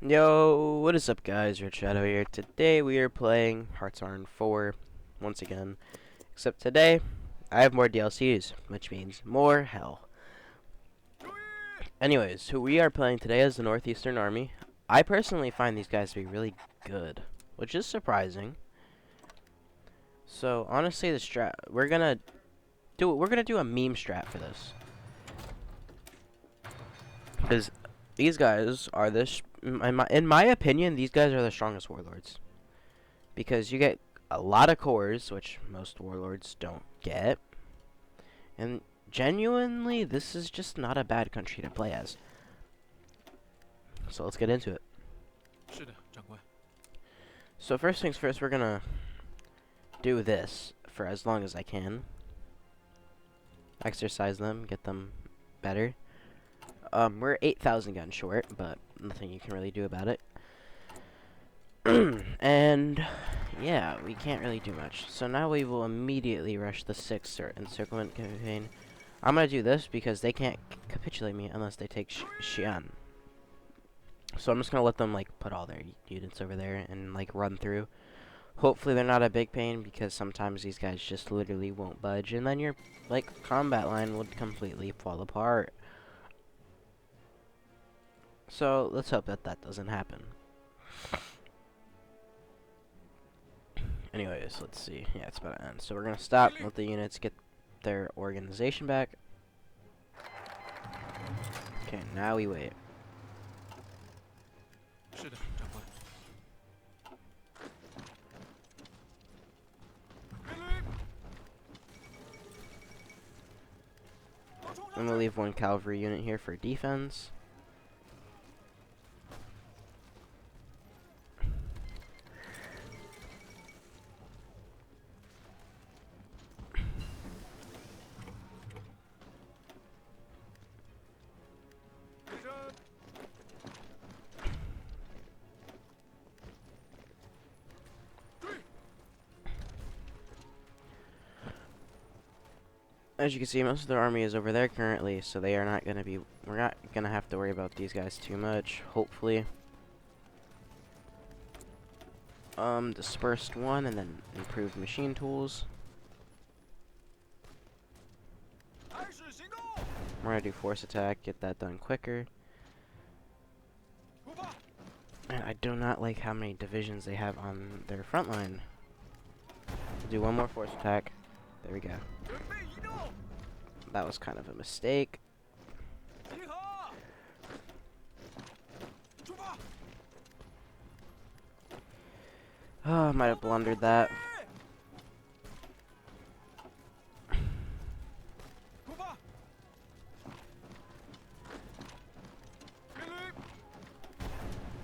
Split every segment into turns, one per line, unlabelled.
Yo, what is up guys, Red Shadow here. Today we are playing Hearts Iron 4 once again. Except today, I have more DLCs, which means more hell. Anyways, who we are playing today is the Northeastern Army. I personally find these guys to be really good, which is surprising. So honestly, the strat we're gonna do a meme strat for this. Because these guys are in my opinion, these guys are the strongest warlords. Because you get a lot of cores, which most warlords don't get. And genuinely, this is just not a bad country to play as. So let's get into it. So first things first, we're gonna do this for as long as I can. Exercise them, get them better. We're 8,000 guns short, but nothing you can really do about it. And yeah, we can't really do much. So now we will immediately rush the 6th encirclement campaign. I'm gonna do this because they can't capitulate me unless they take Xi'an. So I'm just gonna let them like put all their units over there and like run through. Hopefully they're not a big pain, because sometimes these guys just literally won't budge, and then your like combat line would completely fall apart. So let's hope that that doesn't happen. Anyways, let's see. Yeah, it's about to end. So we're gonna stop, let the units get their organization back. Okay, now we wait. I'm gonna leave one cavalry unit here for defense. As you can see, most of their army is over there currently, so they are not gonna be. We're not gonna have to worry about these guys too much, hopefully. Dispersed one, and then improved machine tools. We're gonna do force attack, get that done quicker. And I do not like how many divisions they have on their front line. Do one more force attack. There we go. That was kind of a mistake. Oh, I might have blundered that.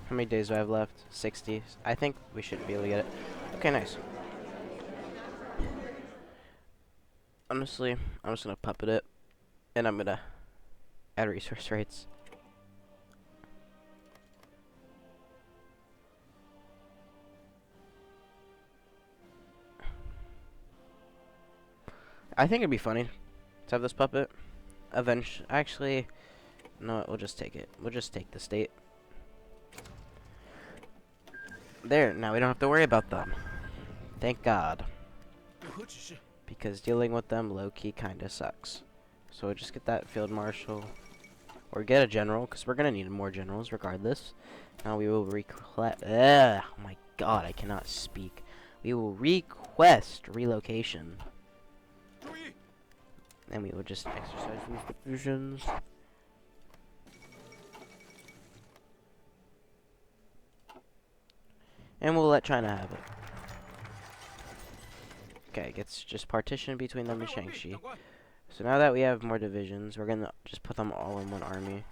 How many days do I have left? 60. I think we should be able to get it. Okay, nice. Honestly, I'm just gonna puppet it, and I'm gonna add resource rates. I think it'd be funny to have this puppet. Eventually, actually, no, we'll just take it. We'll just take the state. There, now we don't have to worry about them. Thank God. Because dealing with them low-key kinda sucks. So we'll just get that field marshal. Or get a general, because we're gonna need more generals regardless. Now we will request. Oh my God, I cannot speak. We will request relocation. And we will just exercise these divisions. And we'll let China have it. Okay, it gets just partitioned between them and Shang-Chi. So now that we have more divisions, we're gonna just put them all in one army.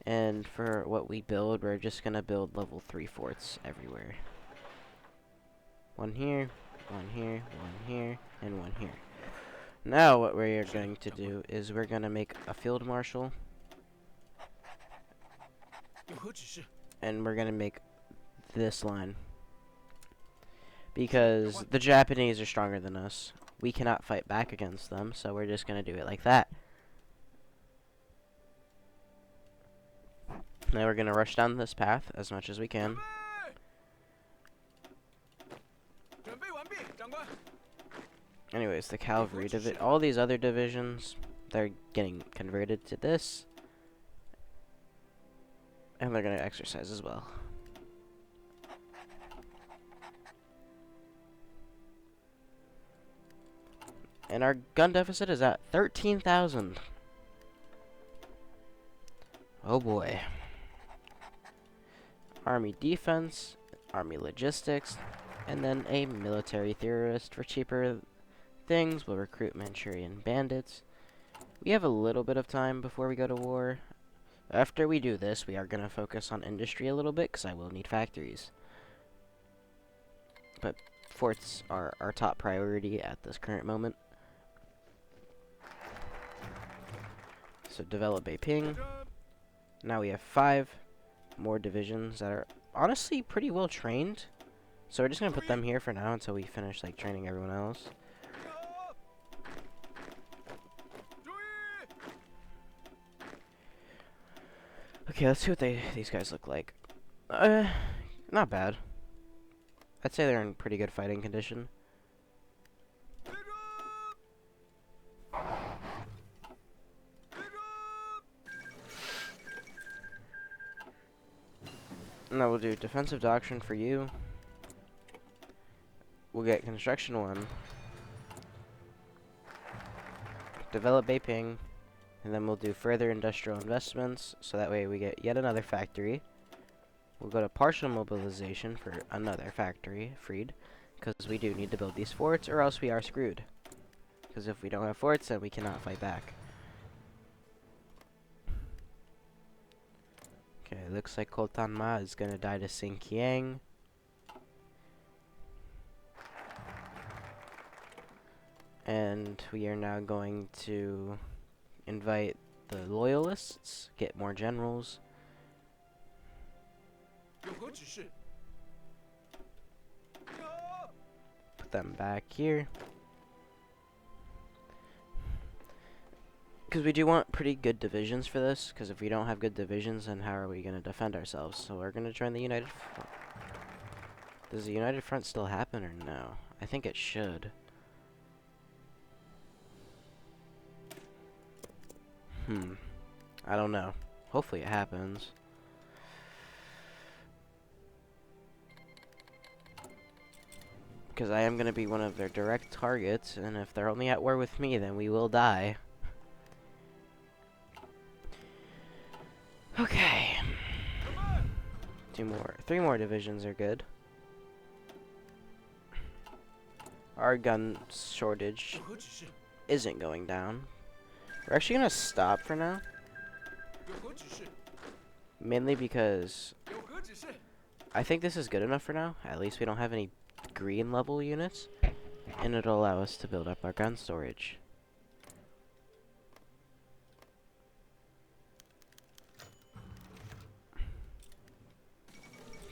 And for what we build, we're just gonna build level 3 forts everywhere. One here, one here, one here, and one here. Now what we are going to do is we're gonna make a field marshal. And we're gonna make this line. Because the Japanese are stronger than us. We cannot fight back against them, so we're just gonna do it like that. Now we're gonna rush down this path as much as we can. Anyways, the cavalry all these other divisions, they're getting converted to this, and they're gonna exercise as well. And our gun deficit is at 13,000. Oh boy. Army defense, army logistics, and then a military theorist for cheaper things. We'll recruit Manchurian bandits. We have a little bit of time before we go to war. After we do this, we are going to focus on industry a little bit, because I will need factories. But forts are our top priority at this current moment. So develop Beiping. Now we have 5 more divisions that are honestly pretty well trained. So we're just going to put them here for now until we finish like training everyone else. Okay, let's see what these guys look like. Not bad. I'd say they're in pretty good fighting condition. Now we'll do defensive doctrine for you. We'll get construction 1. Develop Beiping. And then we'll do further industrial investments, so that way we get yet another factory. We'll go to partial mobilization for another factory freed, because we do need to build these forts, or else we are screwed. Because if we don't have forts, then we cannot fight back. Okay, looks like Koltan Ma is going to die to Xinjiang. And we are now going to invite the loyalists, get more generals. Put them back here. Because we do want pretty good divisions for this, because if we don't have good divisions, then how are we going to defend ourselves? So we're going to join the United Front. Does the United Front still happen or no? I think it should. I don't know. Hopefully it happens. Because I am going to be one of their direct targets, and if they're only at war with me, then we will die. Okay. 3 more divisions are good. Our gun shortage isn't going down. We're actually going to stop for now. Mainly because I think this is good enough for now. At least we don't have any green level units. And it'll allow us to build up our gun storage.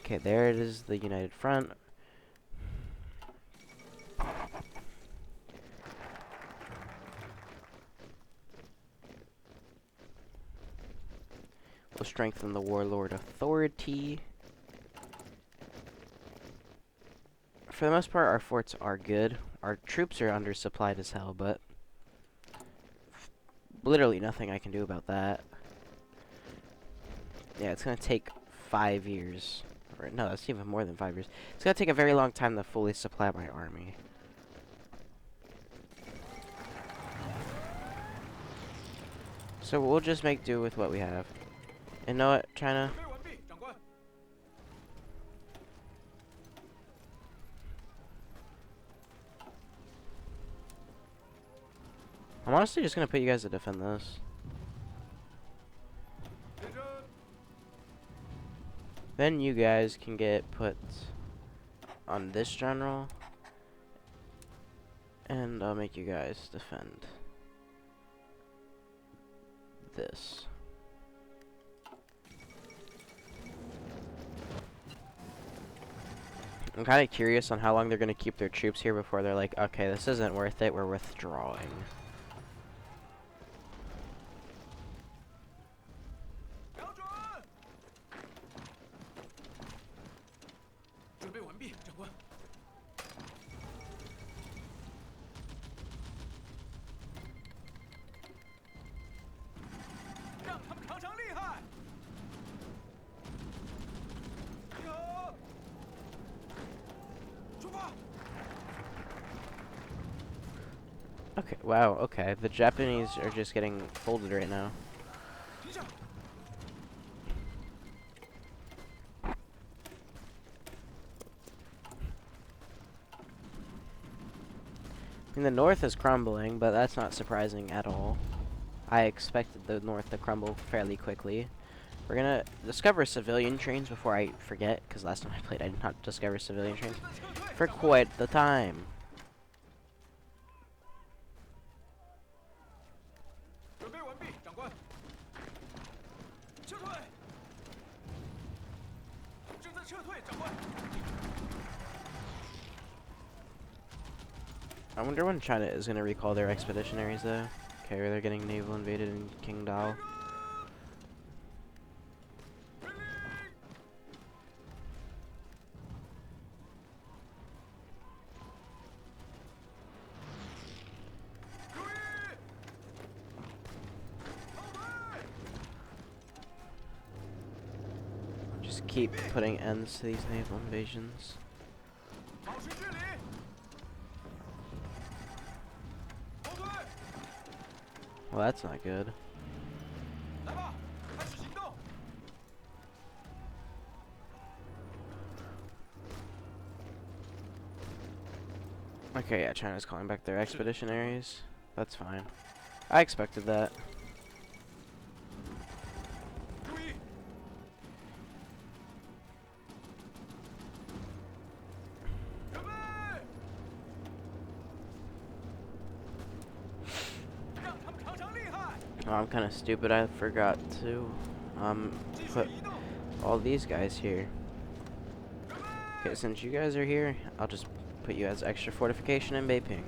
Okay, there it is, the United Front. We'll strengthen the warlord authority. For the most part, our forts are good. Our troops are undersupplied as hell, but literally nothing I can do about that. Yeah, it's gonna take 5 years. Or no, that's even more than 5 years. It's gonna take a very long time to fully supply my army. So we'll just make do with what we have. And know what, China? I'm honestly just gonna put you guys to defend this. Then you guys can get put on this general. And I'll make you guys defend this. I'm kind of curious on how long they're going to keep their troops here before they're like, okay, this isn't worth it, we're withdrawing. Okay, wow, okay. The Japanese are just getting folded right now. I mean, the north is crumbling, but that's not surprising at all. I expected the north to crumble fairly quickly. We're gonna discover civilian trains before I forget, because last time I played I did not discover civilian trains for quite the time. I wonder when China is gonna recall their expeditionaries though. Okay, they're getting naval invaded in Qingdao. Just keep putting ends to these naval invasions. Well, that's not good. Okay, yeah, China's calling back their expeditionaries. That's fine. I expected that. Oh, I'm kind of stupid. I forgot to put all these guys here. Okay, since you guys are here, I'll just put you as extra fortification in Beiping.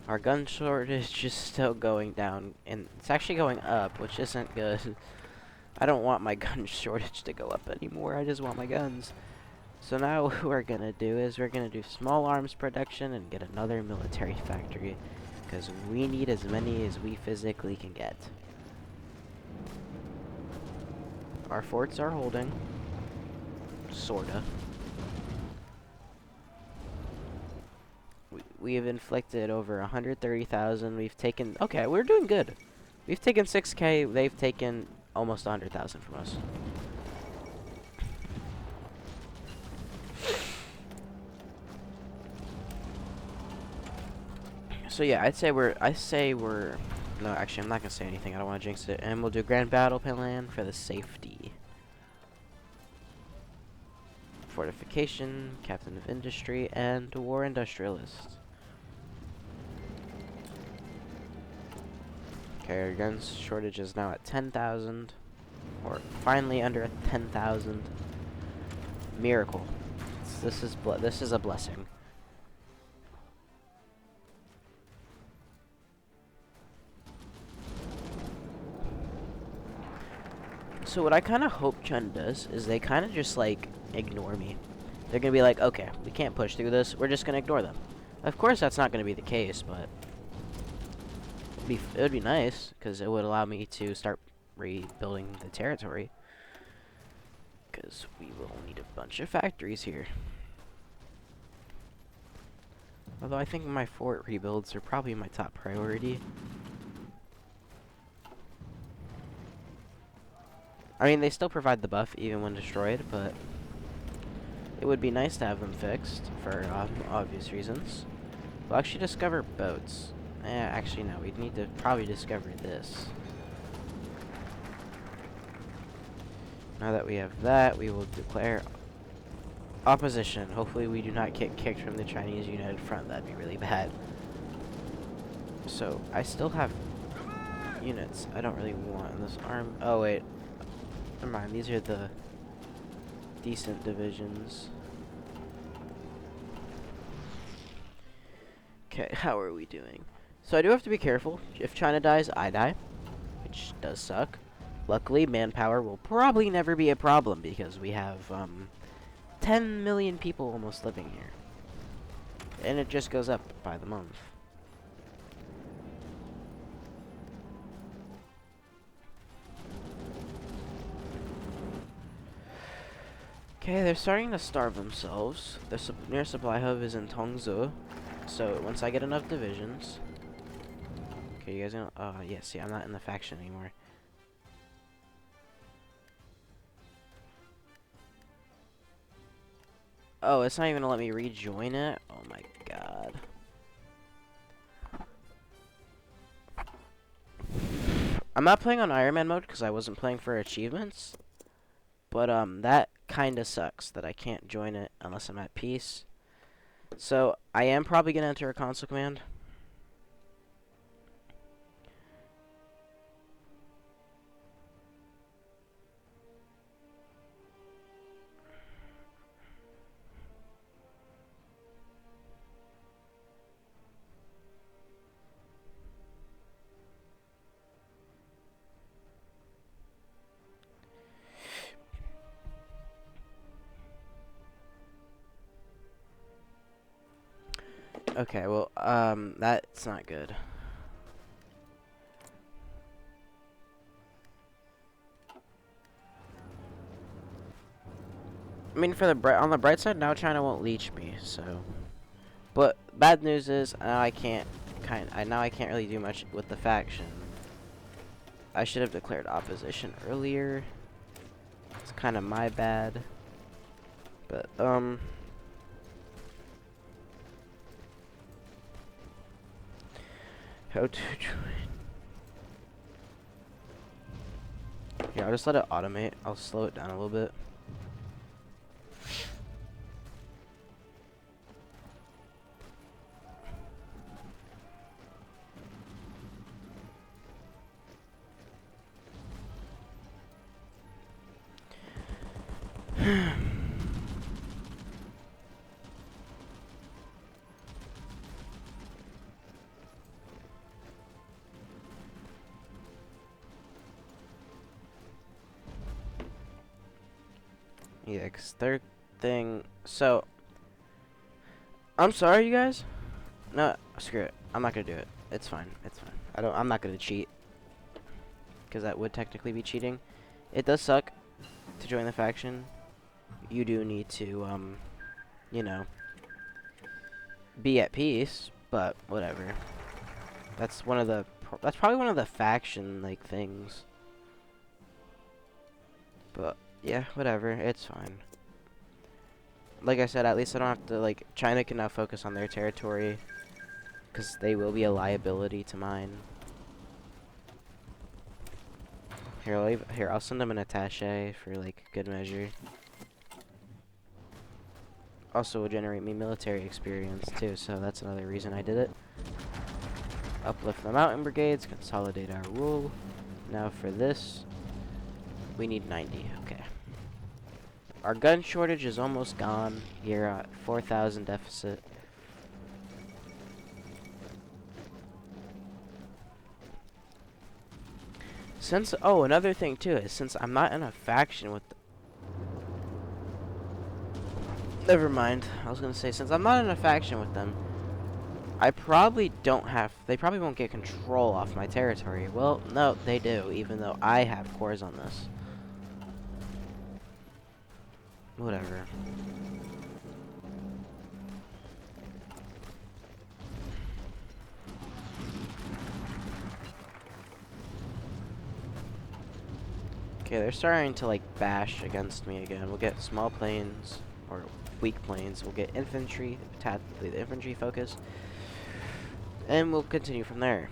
Our gun shortage is still going down, and it's actually going up, which isn't good. I don't want my gun shortage to go up anymore. I just want my guns. So now what we're gonna do is we're gonna do small arms production and get another military factory, because we need as many as we physically can get. Our forts are holding, sorta. We have inflicted over 130,000. We've taken, okay, we're doing good. We've taken 6K. They've taken almost 100,000 from us. So yeah, I say we're, no, actually I'm not gonna say anything. I don't want to jinx it. And we'll do grand battle plan for the safety. Fortification, captain of industry, and war industrialist. Okay, our guns shortage is now at 10,000, or finally under 10,000. Miracle. This is a blessing. So what I kind of hope China does is they kind of just like ignore me. They're gonna be like, okay, we can't push through this. We're just gonna ignore them. Of course, that's not gonna be the case, but it would be nice because it would allow me to start rebuilding the territory. Because we will need a bunch of factories here. Although I think my fort rebuilds are probably my top priority. I mean, they still provide the buff even when destroyed, but it would be nice to have them fixed for obvious reasons. We'll actually discover boats. Actually, no, we'd need to probably discover this. Now that we have that, we will declare opposition. Hopefully we do not get kicked from the Chinese United Front. That'd be really bad. So, I still have units I don't really want in this arm. Oh, wait. Never mind, these are the decent divisions. Okay, how are we doing? So I do have to be careful. If China dies, I die, which does suck. Luckily, manpower will probably never be a problem because we have 10 million people almost living here. And it just goes up by the month. Okay, they're starting to starve themselves. Their nearest supply hub is in Tongzhou. So once I get enough divisions. Okay, you guys gonna? Oh yeah. See, I'm not in the faction anymore. Oh, it's not even gonna let me rejoin it. Oh my god. I'm not playing on Iron Man mode because I wasn't playing for achievements. But that kinda sucks that I can't join it unless I'm at peace. So I am probably gonna enter a console command. Okay, well, that's not good. I mean, on the bright side, now China won't leech me, so. But bad news is now I can't really do much with the faction. I should have declared opposition earlier. It's kind of my bad. But how to join? Yeah, I'll just let it automate. I'll slow it down a little bit. Yeah, 'cause third thing. So, I'm sorry, you guys. No, screw it. I'm not gonna do it. It's fine. It's fine. I'm not gonna cheat, because that would technically be cheating. It does suck to join the faction. You do need to, you know, be at peace. But whatever. That's probably one of the faction like things. But yeah, whatever. It's fine. Like I said, at least I don't have to, like, China can now focus on their territory, because they will be a liability to mine. Here, I'll send them an attaché for, like, good measure. Also will generate me military experience, too, so that's another reason I did it. Uplift the mountain brigades, consolidate our rule. Now for this, we need 90, okay. Our gun shortage is almost gone. You're at 4,000 deficit. Another thing too is since I'm not in a faction with never mind. I was gonna say, since I'm not in a faction with them, they probably won't get control off my territory. Well, no, they do, even though I have cores on this. Whatever. Okay, they're starting to, like, bash against me again. We'll get small planes, or weak planes. We'll get infantry, the infantry focus, and we'll continue from there.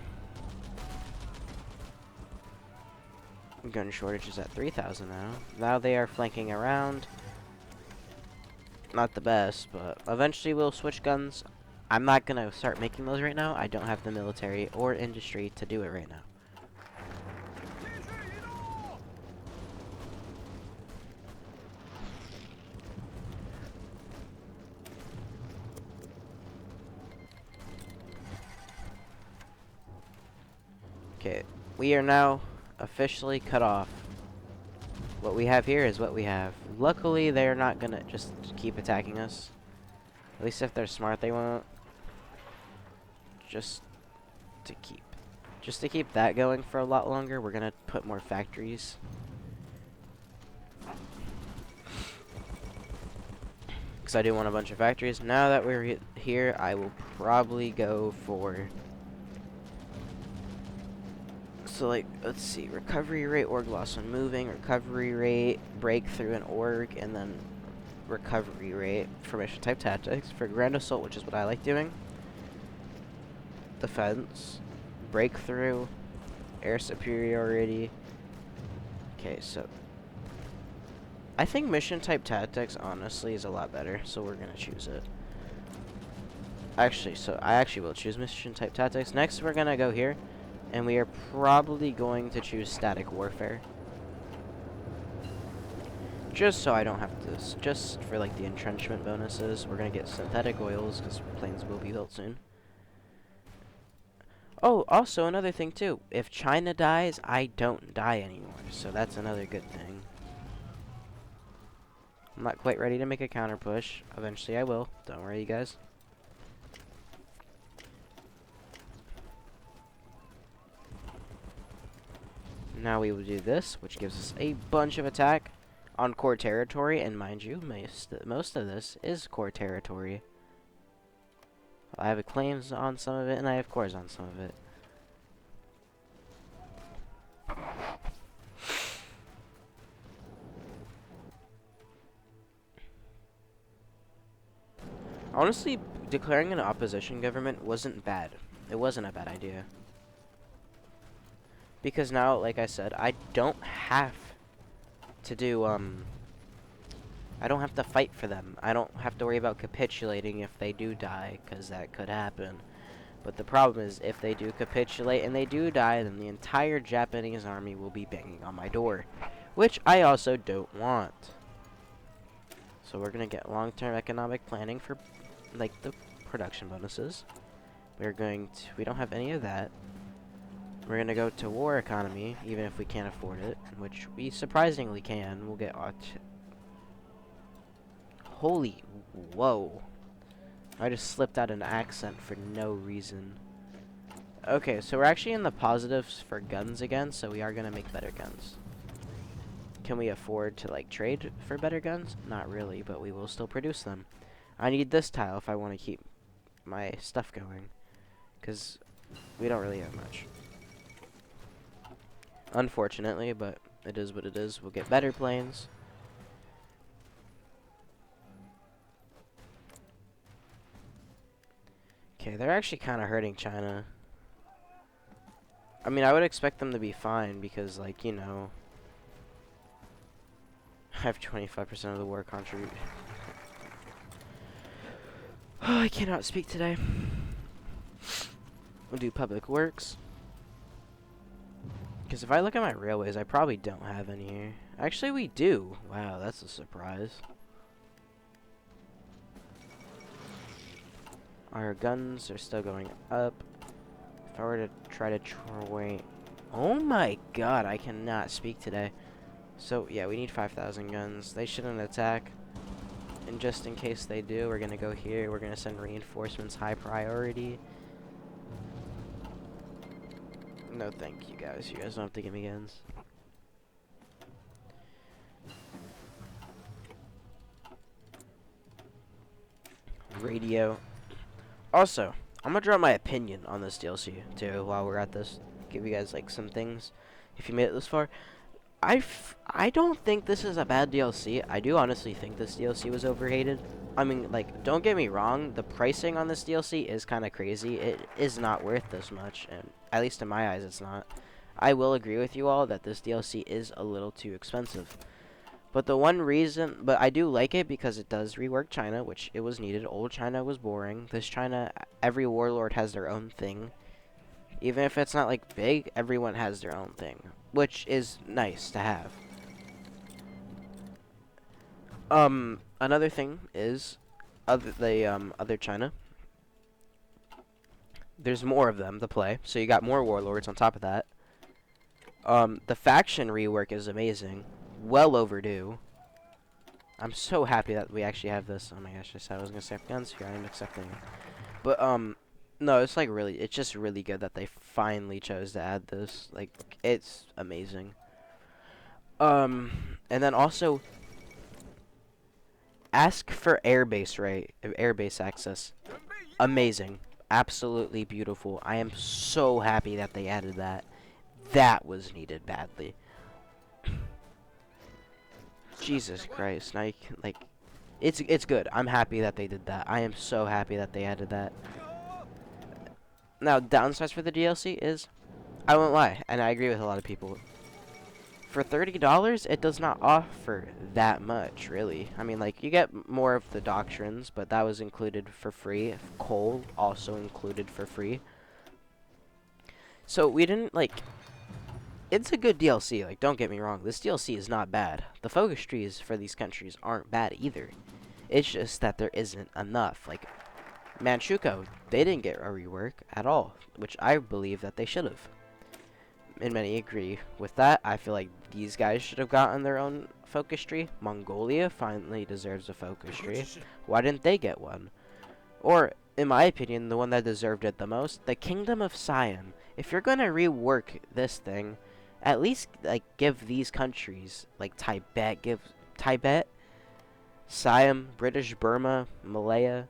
Gun shortage is at 3,000 now. Now they are flanking around. Not the best, but eventually we'll switch guns. I'm not gonna start making those right now. I don't have the military or industry to do it right now. Okay, we are now officially cut off. What we have here is what we have. Luckily, they're not gonna just keep attacking us. At least if they're smart, they won't. Just to keep that going for a lot longer, we're gonna put more factories. because I do want a bunch of factories. Now that we're here, I will probably go for... So, like, let's see. Recovery rate, org loss when moving. Recovery rate, breakthrough and org. And then recovery rate for mission type tactics. For Grand Assault, which is what I like doing. Defense. Breakthrough. Air superiority. Okay, so... I think mission type tactics, honestly, is a lot better. So we're going to choose it. Actually, so I actually will choose mission type tactics. Next, we're going to go here. And we are probably going to choose static warfare. Just so I don't have to, just for like the entrenchment bonuses, we're going to get synthetic oils because planes will be built soon. Oh, also another thing too. If China dies, I don't die anymore. So that's another good thing. I'm not quite ready to make a counter push. Eventually I will. Don't worry, you guys. Now we will do this, which gives us a bunch of attack on core territory, and mind you, most of this is core territory. I have claims on some of it, and I have cores on some of it. Honestly, declaring an opposition government wasn't bad. It wasn't a bad idea. Because now, like I said, I don't have to do, I don't have to fight for them. I don't have to worry about capitulating if they do die, because that could happen. But the problem is, if they do capitulate and they do die, then the entire Japanese army will be banging on my door. Which I also don't want. So we're going to get long-term economic planning for, like, the production bonuses. We don't have any of that. We're going to go to war economy, even if we can't afford it, which we surprisingly can. We'll get... Holy... Whoa. I just slipped out an accent for no reason. Okay, so we're actually in the positives for guns again, so we are going to make better guns. Can we afford to, like, trade for better guns? Not really, but we will still produce them. I need this tile if I want to keep my stuff going, because we don't really have much. Unfortunately, but it is what it is. We'll get better planes. Okay, they're actually kind of hurting China. I mean, I would expect them to be fine because, like, you know, I have 25% of the war contribute. Oh, I cannot speak today. We'll do public works. Because if I look at my railways, I probably don't have any here. Actually, we do. Wow, that's a surprise. Our guns are still going up. If I were to try to wait. Oh my god, I cannot speak today. So, yeah, we need 5,000 guns. They shouldn't attack. And just in case they do, we're going to go here. We're going to send reinforcements high priority. No, thank you guys. You guys don't have to give me guns. Radio. Also, I'm gonna drop my opinion on this DLC too while we're at this. Give you guys like some things if you made it this far. I don't think this is a bad DLC. I do honestly think this DLC was overhated. I mean, like, don't get me wrong, the pricing on this DLC is kind of crazy. It is not worth this much, and at least in my eyes it's not. I will agree with you all that this DLC is a little too expensive. But the one reason, but I do like it because it does rework China, which it was needed. Old China was boring. This China, every warlord has their own thing. Even if it's not like big, everyone has their own thing, which is nice to have. Another thing is, other China. There's more of them to play, so you got more warlords on top of that. The faction rework is amazing. Well overdue. I'm so happy that we actually have this. Oh my gosh, I said I was gonna accept guns. Here I am accepting. But no, it's like really, it's just really good that they finally chose to add this. Like, it's amazing. And then also, Ask for airbase access. Amazing. Absolutely beautiful. I am so happy that they added that. That was needed badly. Jesus Christ. Now you can, like, it's good. I'm happy that they did that. I am so happy that they added that. Now, downsides for the DLC is, I won't lie, and I agree with a lot of people. For $30, it does not offer that much, really. I mean, like, you get more of the doctrines, but that was included for free. Coal, also included for free. So, we didn't, like... It's a good DLC, like, don't get me wrong. This DLC is not bad. The focus trees for these countries aren't bad either. It's just that there isn't enough. Like, Manchukuo, they didn't get a rework at all, which I believe that they should have. And many agree with that. I feel like these guys should have gotten their own focus tree. Mongolia finally deserves a focus tree. Why didn't they get one? Or, in my opinion, the one that deserved it the most, the Kingdom of Siam. If you're gonna rework this thing, at least like give these countries, like give Tibet, Siam, British Burma, Malaya,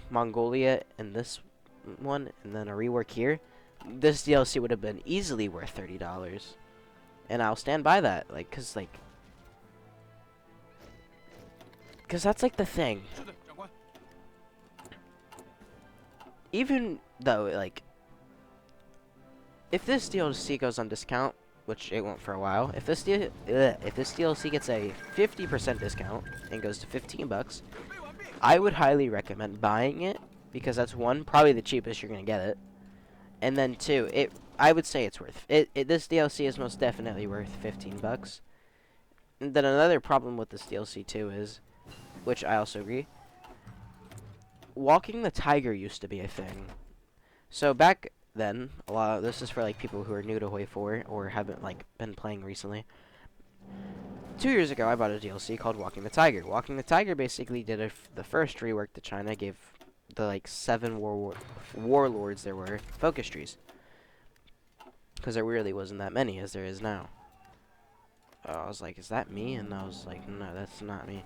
Mongolia, and this one, and then a rework here. This DLC would have been easily worth $30, and I'll stand by that. Like, cause that's like the thing. Even though, like, if this DLC goes on discount, which it won't for a while, if this DLC gets a 50% discount and goes to $15, I would highly recommend buying it, because that's one, probably the cheapest you're gonna get it. And then two, I would say it's worth this DLC is most definitely worth $15. And then another problem with this DLC too is, which I also agree, walking the tiger used to be a thing. So back then, this is for like people who are new to Hoi 4 or haven't like been playing recently. 2 years ago, I bought a DLC called Walking the Tiger. Walking the Tiger basically did the first rework that China gave the like 7 warlords there were focus trees, because there really wasn't that many as there is now. I was like, is that me? And I was like, no, that's not me.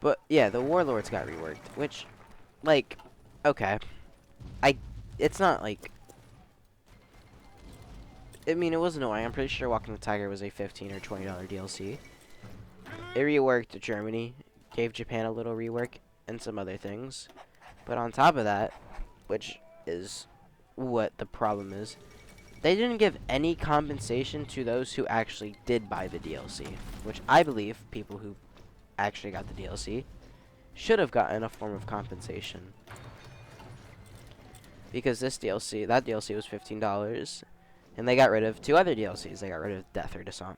But yeah, the warlords got reworked, which, like, okay, it's not like, I mean, it was annoying. I'm pretty sure Walking the Tiger was a $15 or $20 DLC. It reworked Germany, gave Japan a little rework, and some other things. But on top of that, which is what the problem is, they didn't give any compensation to those who actually did buy the DLC, which I believe people who actually got the DLC should have gotten a form of compensation. Because that DLC was $15, and they got rid of 2 other DLCs. They got rid of Death or Dishonor.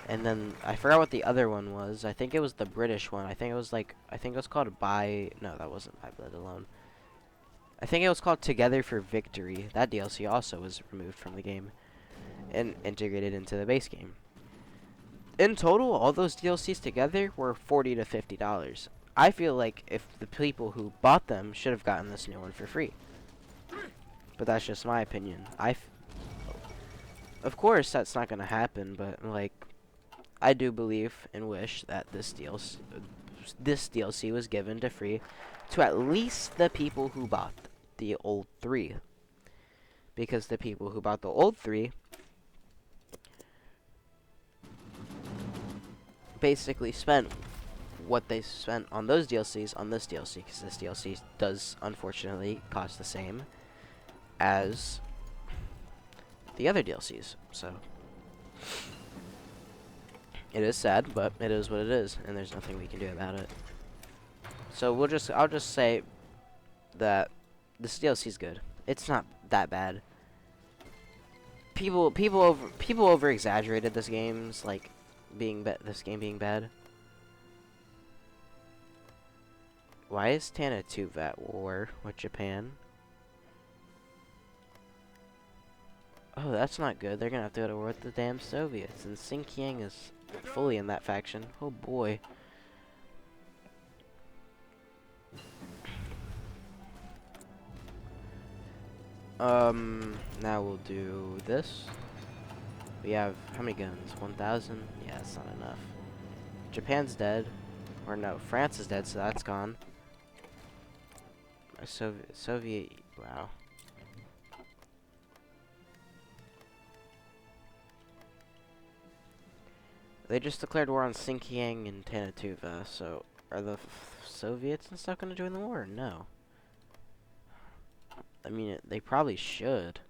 And then I forgot what the other one was. I think it was the British one. I think it was called no, that wasn't By Blood Alone. I think it was called Together for Victory. That DLC also was removed from the game and integrated into the base game. In total, all those DLCs together were $40 to $50. I feel like if the people who bought them should have gotten this new one for free. But that's just my opinion. Of course, that's not going to happen, but like, I do believe and wish that this DLC was given to free to at least the people who bought the old 3. Because the people who bought the old 3 basically spent what they spent on those DLCs on this DLC, because this DLC does unfortunately cost the same as the other DLCs. So it is sad, but it is what it is, and there's nothing we can do about it. So I'll just say that this DLC is good. It's not that bad. People over exaggerated this game being bad. Why is Tana 2 at war with Japan? Oh, that's not good. They're gonna have to go to war with the damn Soviets, and Xinjiang is fully in that faction. Oh boy. Now we'll do this. We have how many guns? 1,000? Yeah, that's not enough. Japan's dead. Or no, France is dead, so that's gone. Soviet, wow. They just declared war on Xinjiang and Tanatuva, so are the Soviets and stuff going to join the war? No. I mean, they probably should.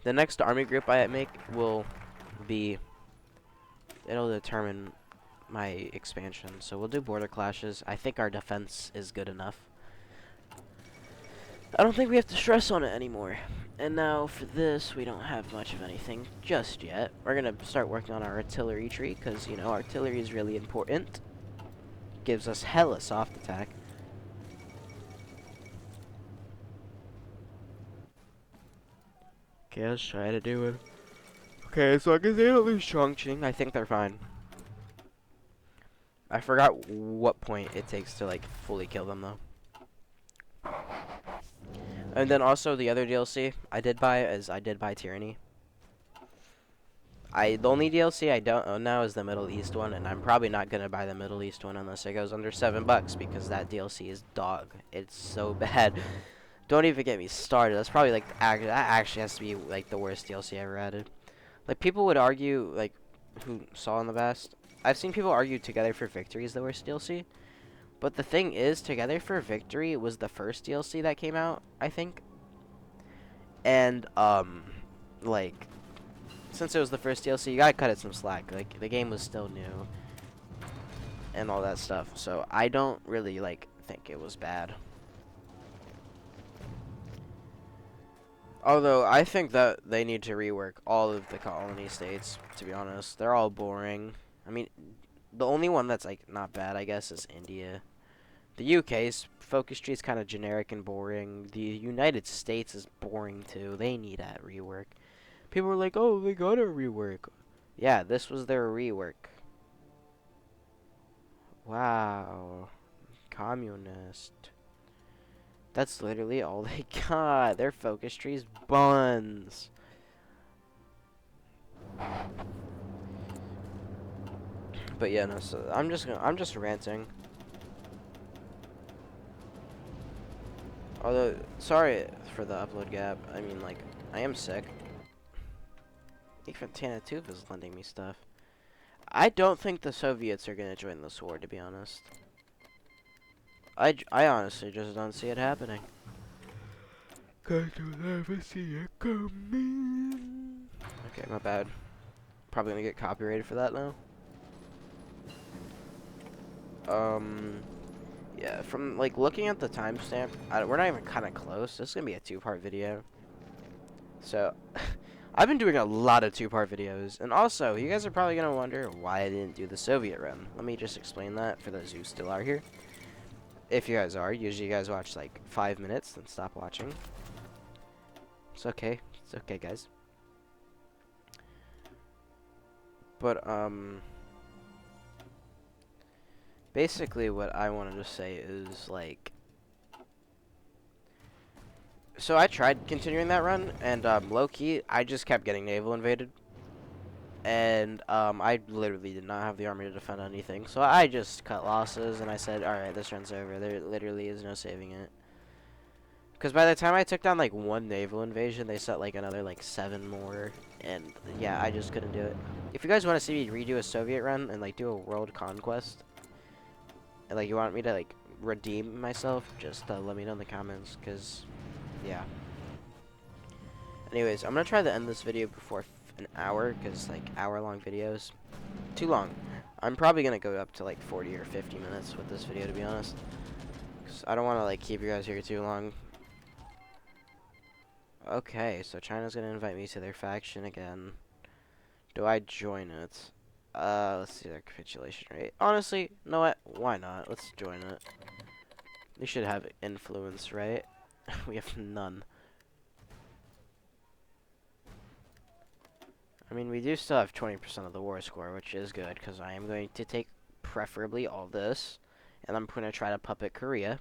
The next army group I make will be, it'll determine my expansion. So we'll do border clashes. I think our defense is good enough. I don't think we have to stress on it anymore. And now for this, we don't have much of anything just yet. We're going to start working on our artillery tree because, you know, artillery is really important. Gives us hella soft attack. Okay, let's try to do it. Okay, so I can say at least Chongqing. I think they're fine. I forgot what point it takes to, like, fully kill them, though. And then also the other DLC I did buy is I did buy Tyranny. The only DLC I don't own now is the Middle East one, and I'm probably not gonna buy the Middle East one unless it goes under $7 because that DLC is dog. It's so bad. Don't even get me started. That's probably like that actually has to be like the worst DLC I ever added. Like people would argue, like who saw in the past. I've seen people argue Together for Victory is the worst DLC. But the thing is, Together for Victory was the first DLC that came out, I think. And, like, since it was the first DLC, you gotta cut it some slack. Like, the game was still new. And all that stuff. So, I don't really, like, think it was bad. Although, I think that they need to rework all of the colony states, to be honest. They're all boring. I mean, the only one that's, like, not bad, I guess, is India. The UK's focus tree is kind of generic and boring. The United States is boring, too. They need a rework. People were like, oh, they got a rework. Yeah, this was their rework. Wow. Communist. That's literally all they got. Their focus tree's buns. But yeah, no, so I'm just ranting. Although, sorry for the upload gap. I mean, like, I am sick. Even Tanatuva is lending me stuff. I don't think the Soviets are gonna join this war, to be honest. I honestly just don't see it happening. Cause you'll never see it coming. Okay, my bad. Probably gonna get copyrighted for that now. Yeah, from, like, looking at the timestamp, we're not even kind of close. This is going to be a 2-part video. So, I've been doing a lot of 2-part videos. And also, you guys are probably going to wonder why I didn't do the Soviet run. Let me just explain that for those who still are here. If you guys are, usually you guys watch, like, 5 minutes, then stop watching. It's okay. It's okay, guys. But, basically, what I wanted to say is, like, so I tried continuing that run, and, low-key, I just kept getting naval invaded. And, I literally did not have the army to defend anything. So I just cut losses, and I said, alright, this run's over. There literally is no saving it. Because by the time I took down, like, 1 naval invasion, they set, like, another, like, 7 more. And, yeah, I just couldn't do it. If you guys want to see me redo a Soviet run and, like, do a world conquest, and, like, you want me to, like, redeem myself, just let me know in the comments, because, yeah. Anyways, I'm going to try to end this video before an hour, because, like, hour-long videos, too long. I'm probably going to go up to, like, 40 or 50 minutes with this video, to be honest, because I don't want to, like, keep you guys here too long. Okay, so China's going to invite me to their faction again. Do I join it? Let's see their capitulation rate. Honestly, you know what? Why not? Let's join it. We should have influence, right? We have none. I mean, we do still have 20% of the war score, which is good, because I am going to take preferably all this, and I'm going to try to puppet Korea,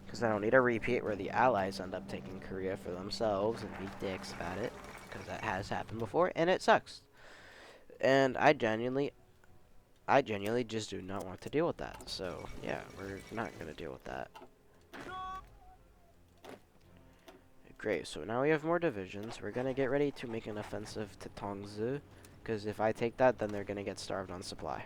because I don't need a repeat where the Allies end up taking Korea for themselves and be dicks about it, because that has happened before, and it sucks. And I genuinely just do not want to deal with that. So, yeah, we're not going to deal with that. Great, so now we have more divisions. We're going to get ready to make an offensive to Tongzi, because if I take that, then they're going to get starved on supply.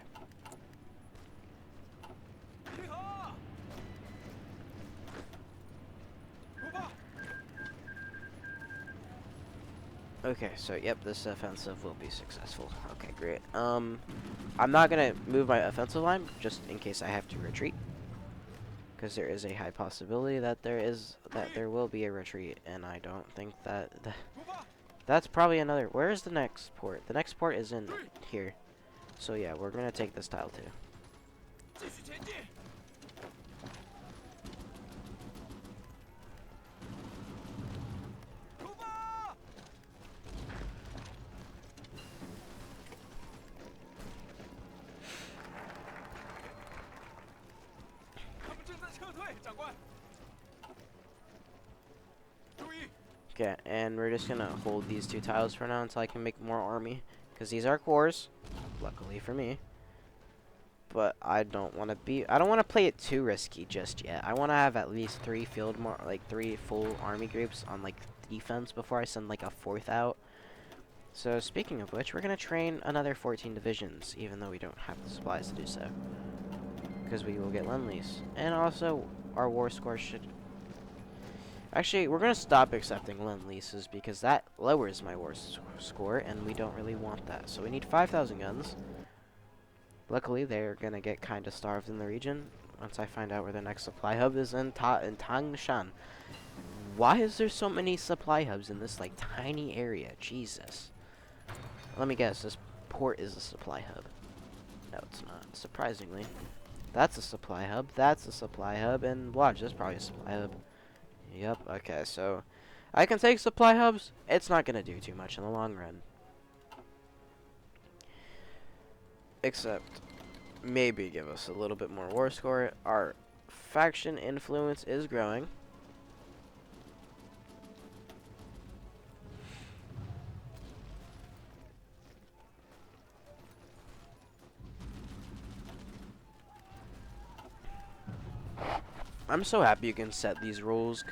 Okay, so yep, this offensive will be successful. Okay, great. I'm not going to move my offensive line, just in case I have to retreat. Because there is a high possibility that there will be a retreat, and I don't think that's probably another. Where is the next port? The next port is in here. So yeah, we're gonna take this tile too. Okay, and we're just gonna hold these two tiles for now until I can make more army, because these are cores, luckily for me. But I don't want to play it too risky just yet. I want to have at least 3 3 full army groups on like defense before I send like a 4th out. So speaking of which, we're gonna train another 14 divisions, even though we don't have the supplies to do so, because we will get lend-lease, and also our war score should. Actually, we're going to stop accepting lend-leases because that lowers my war score, and we don't really want that. So we need 5,000 guns. Luckily, they're going to get kind of starved in the region once I find out where the next supply hub is in Tangshan. Why is there so many supply hubs in this, like, tiny area? Jesus. Let me guess, this port is a supply hub. No, it's not. Surprisingly. That's a supply hub, that's a supply hub, and watch, this is probably a supply hub. Yep, okay, so I can take supply hubs. It's not going to do too much in the long run. Except, maybe give us a little bit more war score. Our faction influence is growing. I'm so happy you can set these rules.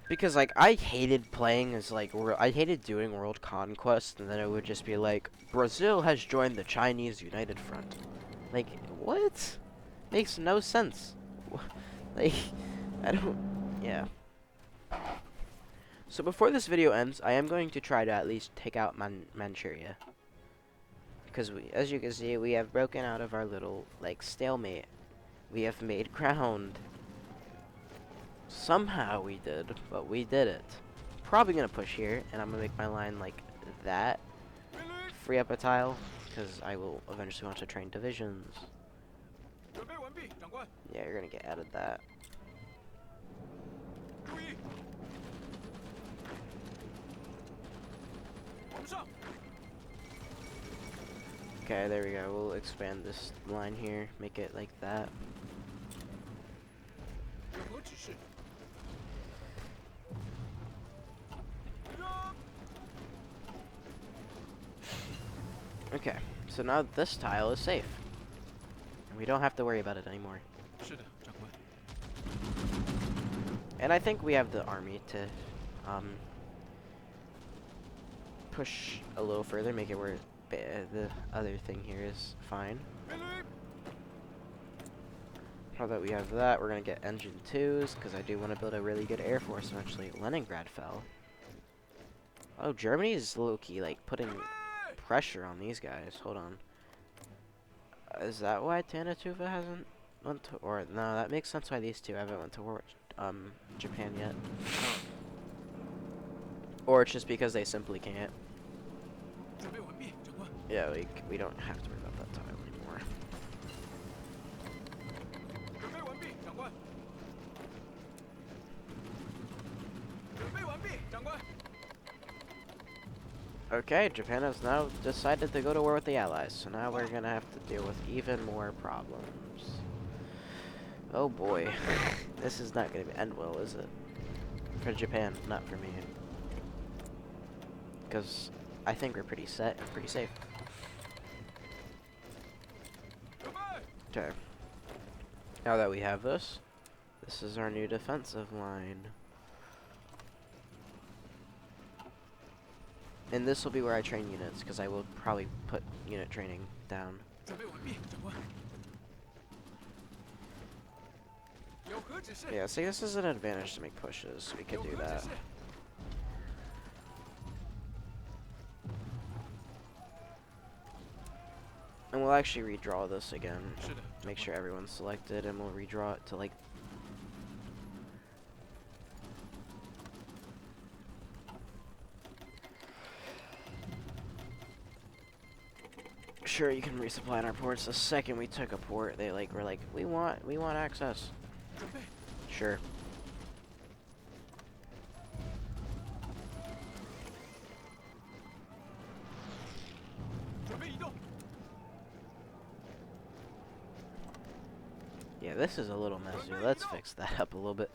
Because, like, I hated playing as, like, I hated doing world conquest, and then it would just be like, Brazil has joined the Chinese United Front. Like, what? Makes no sense. Like, I don't, yeah. So before this video ends, I am going to try to at least take out Manchuria. Because, as you can see, we have broken out of our little, like, stalemate. We have made ground. Somehow we did, but we did it. Probably gonna push here, and I'm gonna make my line like that. Free up a tile, because I will eventually want to train divisions. Yeah, you're gonna get added that. Okay, there we go. We'll expand this line here, make it like that. Okay, so now this tile is safe. And we don't have to worry about it anymore. And I think we have the army to push a little further, make it where the other thing here is fine. Now that we have that, we're going to get engine 2s, because I do want to build a really good air force eventually. Leningrad fell. Oh, Germany is low-key, like, putting pressure on these guys. Hold on. Is that why Tanatuva hasn't went to, or no, that makes sense why these two haven't went to war with Japan yet. Or it's just because they simply can't. Yeah, we don't have to worry about that tile anymore. Okay, Japan has now decided to go to war with the Allies, so now we're gonna have to deal with even more problems. Oh boy, this is not gonna end well, is it? For Japan, not for me. Because I think we're pretty set and pretty safe. Okay. Now that we have this, this is our new defensive line. And this will be where I train units, because I will probably put unit training down. Yeah, see, this is an advantage to make pushes. We could do that. And we'll actually redraw this again. Make sure everyone's selected, and we'll redraw it to, like... Sure, you can resupply in our ports. The second we took a port, they, like, were like, we want access. Sure. Yeah, this is a little messy. Let's fix that up a little bit.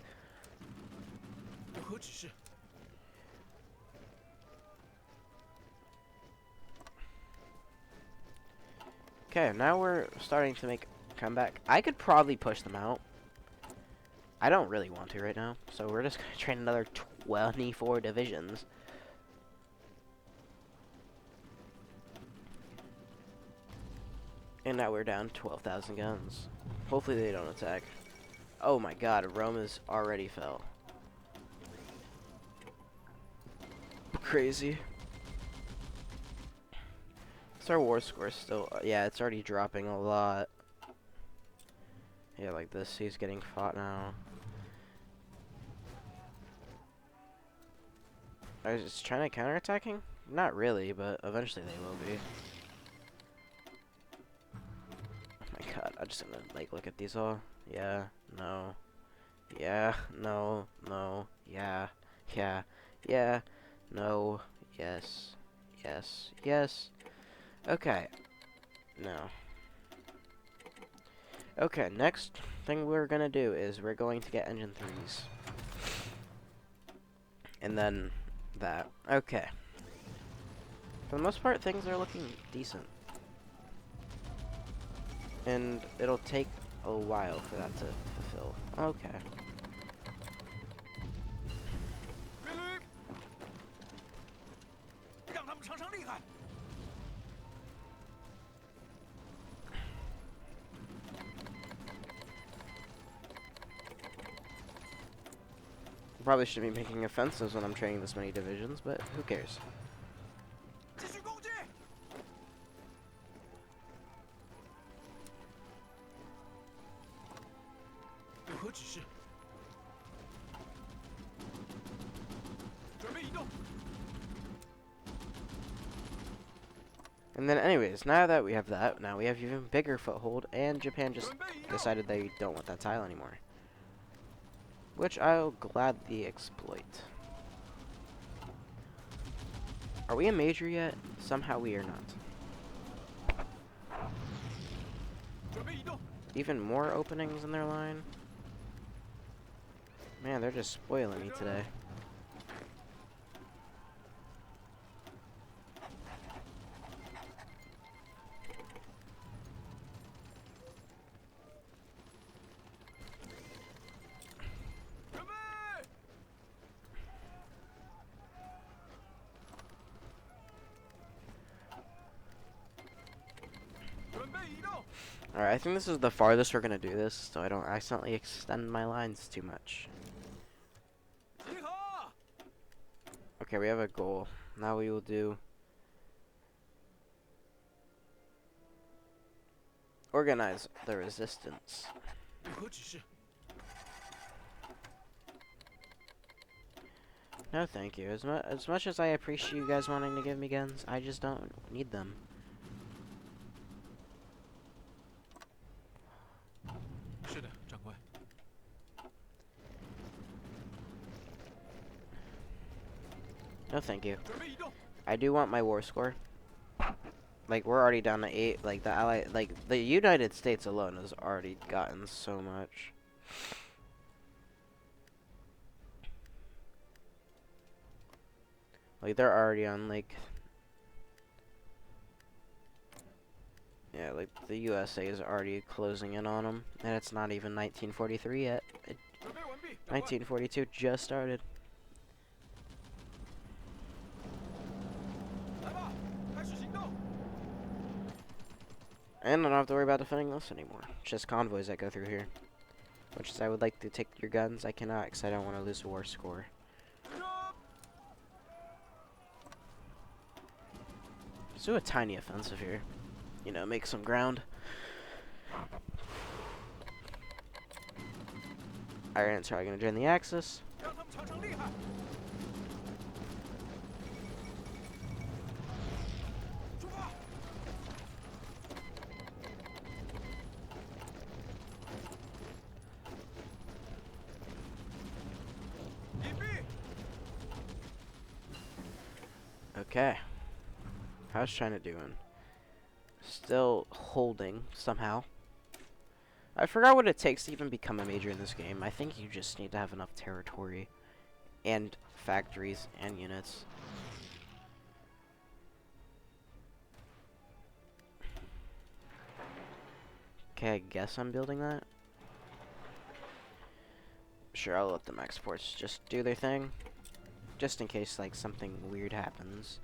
Okay, now we're starting to make a comeback. I could probably push them out. I don't really want to right now, so we're just going to train another 24 divisions. And now we're down 12,000 guns. Hopefully they don't attack. Oh my god, Rome is already fell. Crazy. What's our war score still? Yeah, it's already dropping a lot. Yeah, like this, he's getting fought now. I was just trying to counterattacking? Not really, but eventually they will be. Oh my god, I'm just gonna, like, look at these all. Yeah, no. Yeah, no, no, yeah, yeah, yeah, no, yes, yes, yes. Okay. No. Okay, next thing we're gonna do is we're going to get engine 3s. And then that. Okay. For the most part, things are looking decent. And it'll take a while for that to fulfill. Okay. Probably shouldn't be making offensives when I'm training this many divisions, but who cares? And then anyways, now that we have that, now we have even bigger foothold, and Japan just decided they don't want that tile anymore. Which I'll gladly exploit. Are we a major yet? Somehow we are not. Even more openings in their line? Man, they're just spoiling me today. Alright, I think this is the farthest we're gonna do this, so I don't accidentally extend my lines too much. Okay, we have a goal. Now we will do... organize the resistance. No, thank you. As much as I appreciate you guys wanting to give me guns, I just don't need them. No, thank you. I do want my war score. Like, we're already down to 8. Like, the United States alone has already gotten so much. Like, they're already on, like... Yeah, like... like the USA is already closing in on them, and it's not even 1943 yet. 1942 just started. And I don't have to worry about defending this anymore. Just convoys that go through here. Which is, I would like to take your guns. I cannot, because I don't want to lose a war score. Let's do a tiny offensive here. You know, make some ground. Iron's probably going to join the Axis. Okay. How's China doing? Still holding, somehow. I forgot what it takes to even become a major in this game. I think you just need to have enough territory and factories and units. Okay, I guess I'm building that. Sure, I'll let them exports just do their thing. Just in case, like, something weird happens.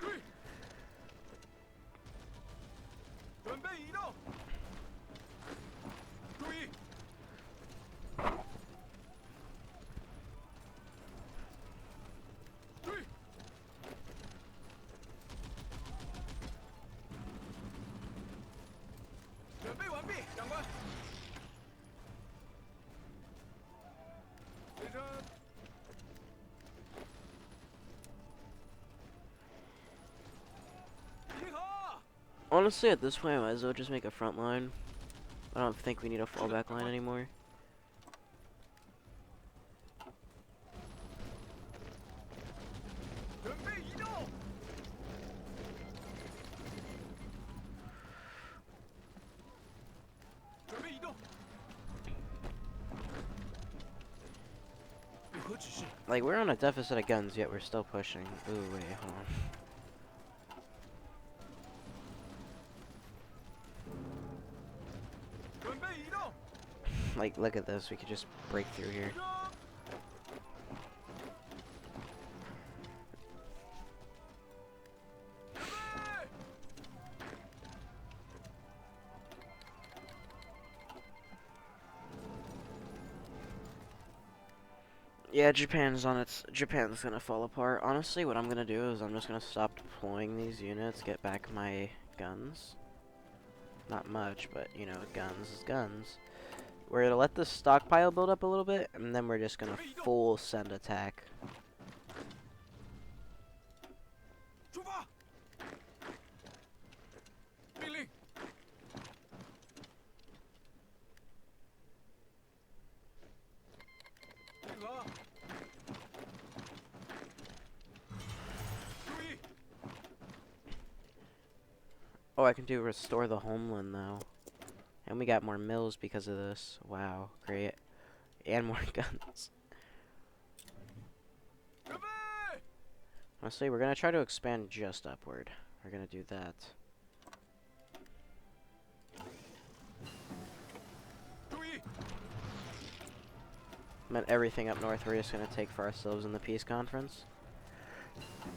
Honestly, at this point, I might as well just make a front line. I don't think we need a fallback line anymore. Like, we're on a deficit of guns, yet we're still pushing. Ooh, wait, hold on. Like, look at this. We could just break through here. Yeah, Japan's gonna fall apart. Honestly, what I'm gonna do is I'm just gonna stop deploying these units, get back my guns. Not much, but, you know, guns is guns. We're gonna let the stockpile build up a little bit, and then we're just gonna full send attack. Oh, I can do restore the homeland now. And we got more mills because of this. Wow, great. And more guns. Honestly, we're gonna try to expand just upward. We're gonna do that. Meant everything up north we're just gonna take for ourselves in the peace conference.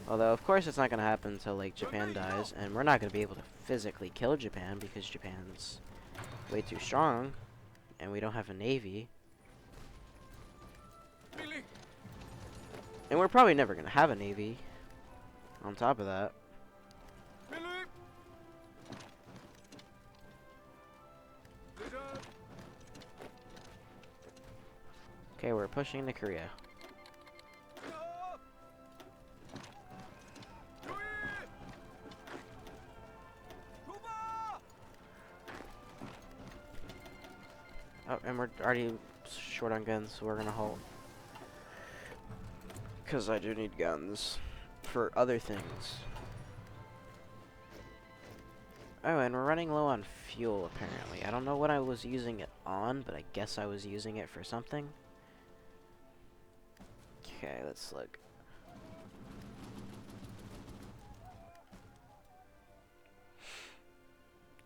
Although, of course, it's not gonna happen until, like, Japan dies, and we're not gonna be able to physically kill Japan because Japan's way too strong, and we don't have a navy. And we're probably never gonna have a navy. On top of that. Okay, we're pushing into Korea. Oh, and we're already short on guns, so we're gonna halt. Because I do need guns for other things. Oh, and we're running low on fuel, apparently. I don't know what I was using it on, but I guess I was using it for something. Okay, let's look.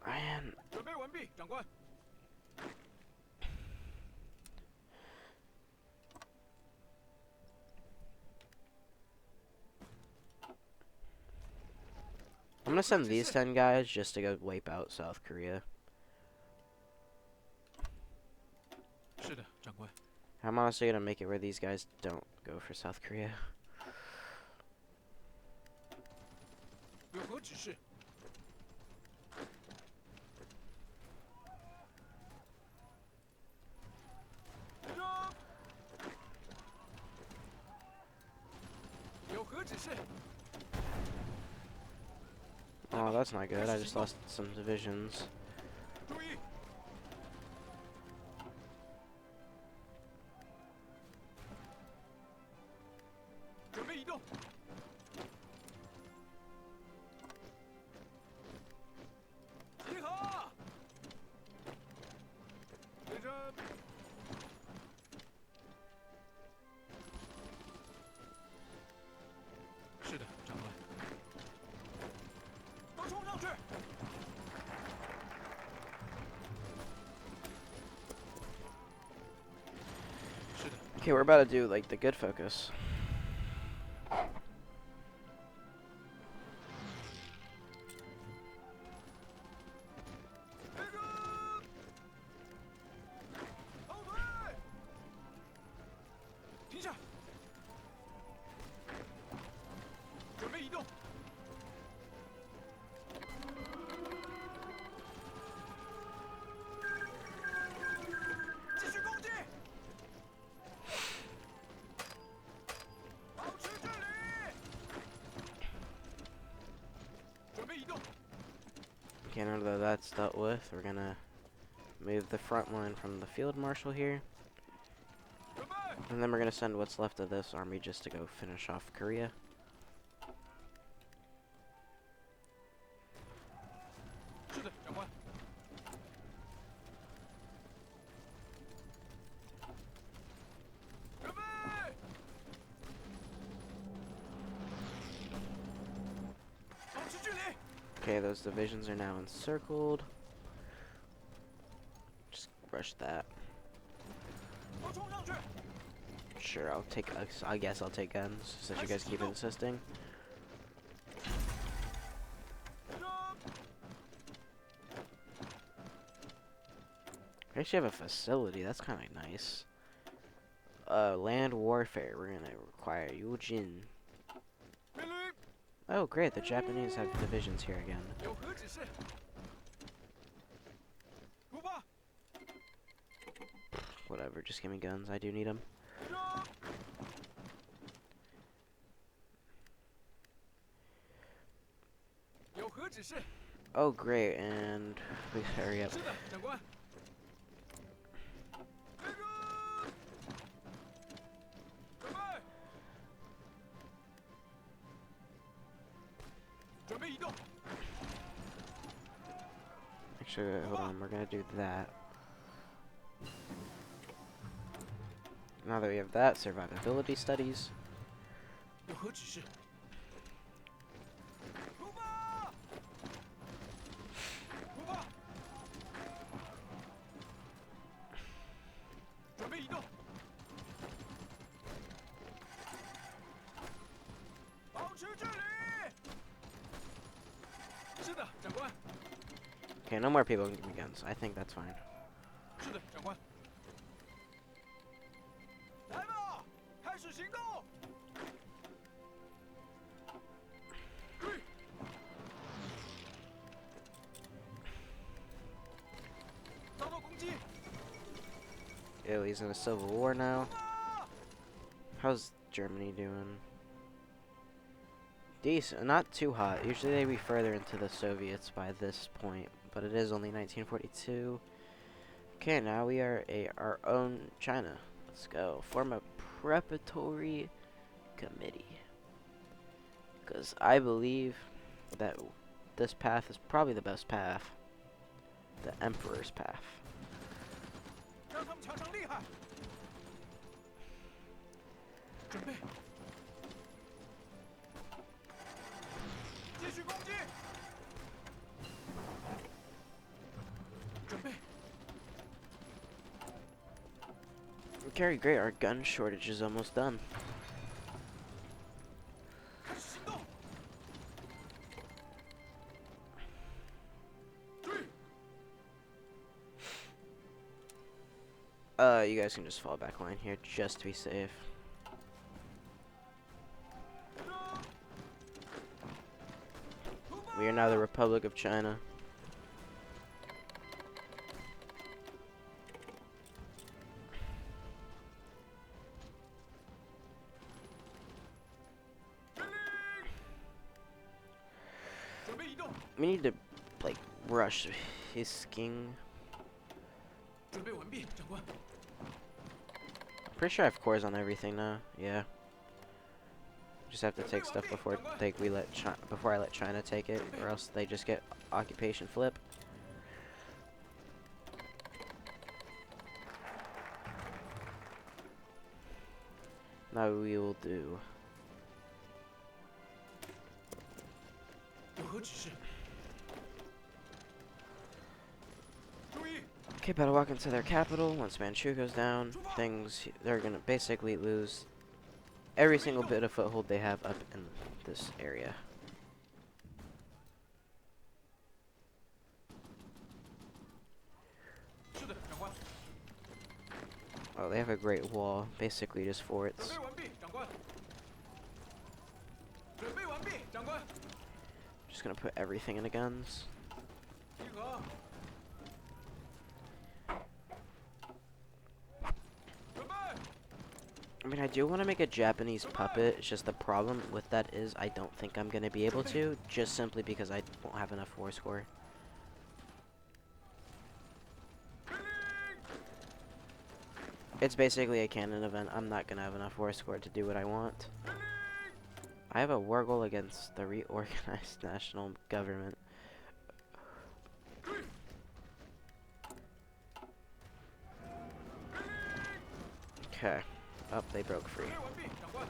And
完毕，长官。
I'm gonna send these 10 guys just to go wipe out South Korea.
是的，长官。
I'm honestly gonna make it where these guys don't go for South Korea.
有何指示？立正。有何指示？
Oh, that's not good. I just lost some divisions.
注意！准备移动。集合！立正。是的，长官。都冲上去！
Okay, we're about to do like the good focus.
停下！准备移动。继续攻击！保持距离！准备移动。
Okay, now that that's dealt with, we're gonna move the front line from the field marshal here.
准备！
And then we're gonna send what's left of this army just to go finish off Korea.
是的，长官。准备！保持距离！
Okay, those divisions are now encircled. Just rush that.
都冲上去！
Sure, I'll take. I guess I'll take guns since you guys keep insisting.
立正！
We actually have a facility. That's kind of nice. Land warfare. We're gonna require Yujin.
命令！
Oh, great. The Japanese have divisions here again.
有何指示？出发！
Whatever. Just give me guns. I do need them.
立正！ 有何指示？
Oh, great. And please hurry up.
是的，长官。立正！准备！准备移动！
Actually, hold on. We're gonna do that. Now that we have that, survivability studies.
有何指示？出发！出发！准备移动！保持距离！是的，长官。
Okay, no more people can give me guns. I think that's fine.
是的，长官。来吧，开始行动！注意！遭到攻击！
Italy's in a civil war
出
now.
发！
How's Germany doing? Decent, not too hot. Usually they'd be further into the Soviets by this point, but it is only 1942. Okay, now we are our own China. Let's go. Form a preparatory committee. Because I believe that this path is probably the best path. The Emperor's path.
让他们抢上厉害！准备！继续攻击！
Carry great, our gun shortage is almost done.
开始行动！追！
You guys can just fall back line here just to be safe. We are now the Republic of China. We need to, like, rush his king.
准备完毕，长官。
Pretty sure I have cores on everything now. Yeah. Just have to take stuff before before I let China take it, or else they just get occupation flip. Now we will do.
有何指示？注意！
Okay, better walk into their capital. Once Manchu goes down, they're gonna basically lose every single bit of foothold they have up in this area.
是的，长官。
Oh, they have a great wall, basically just
准
forts.
备完毕，长官。准备完毕，长官。
Just gonna put everything in the guns.
集合。准备。
I mean, I do want to make a Japanese puppet. It's just the problem with that is I don't think I'm gonna be able to, just simply because I won't have enough war score. It's basically a canon event. I'm not gonna have enough war score to do what I want. I have a war goal against the reorganized national government. Okay. Oh, they broke free.
准备完毕，长官。
I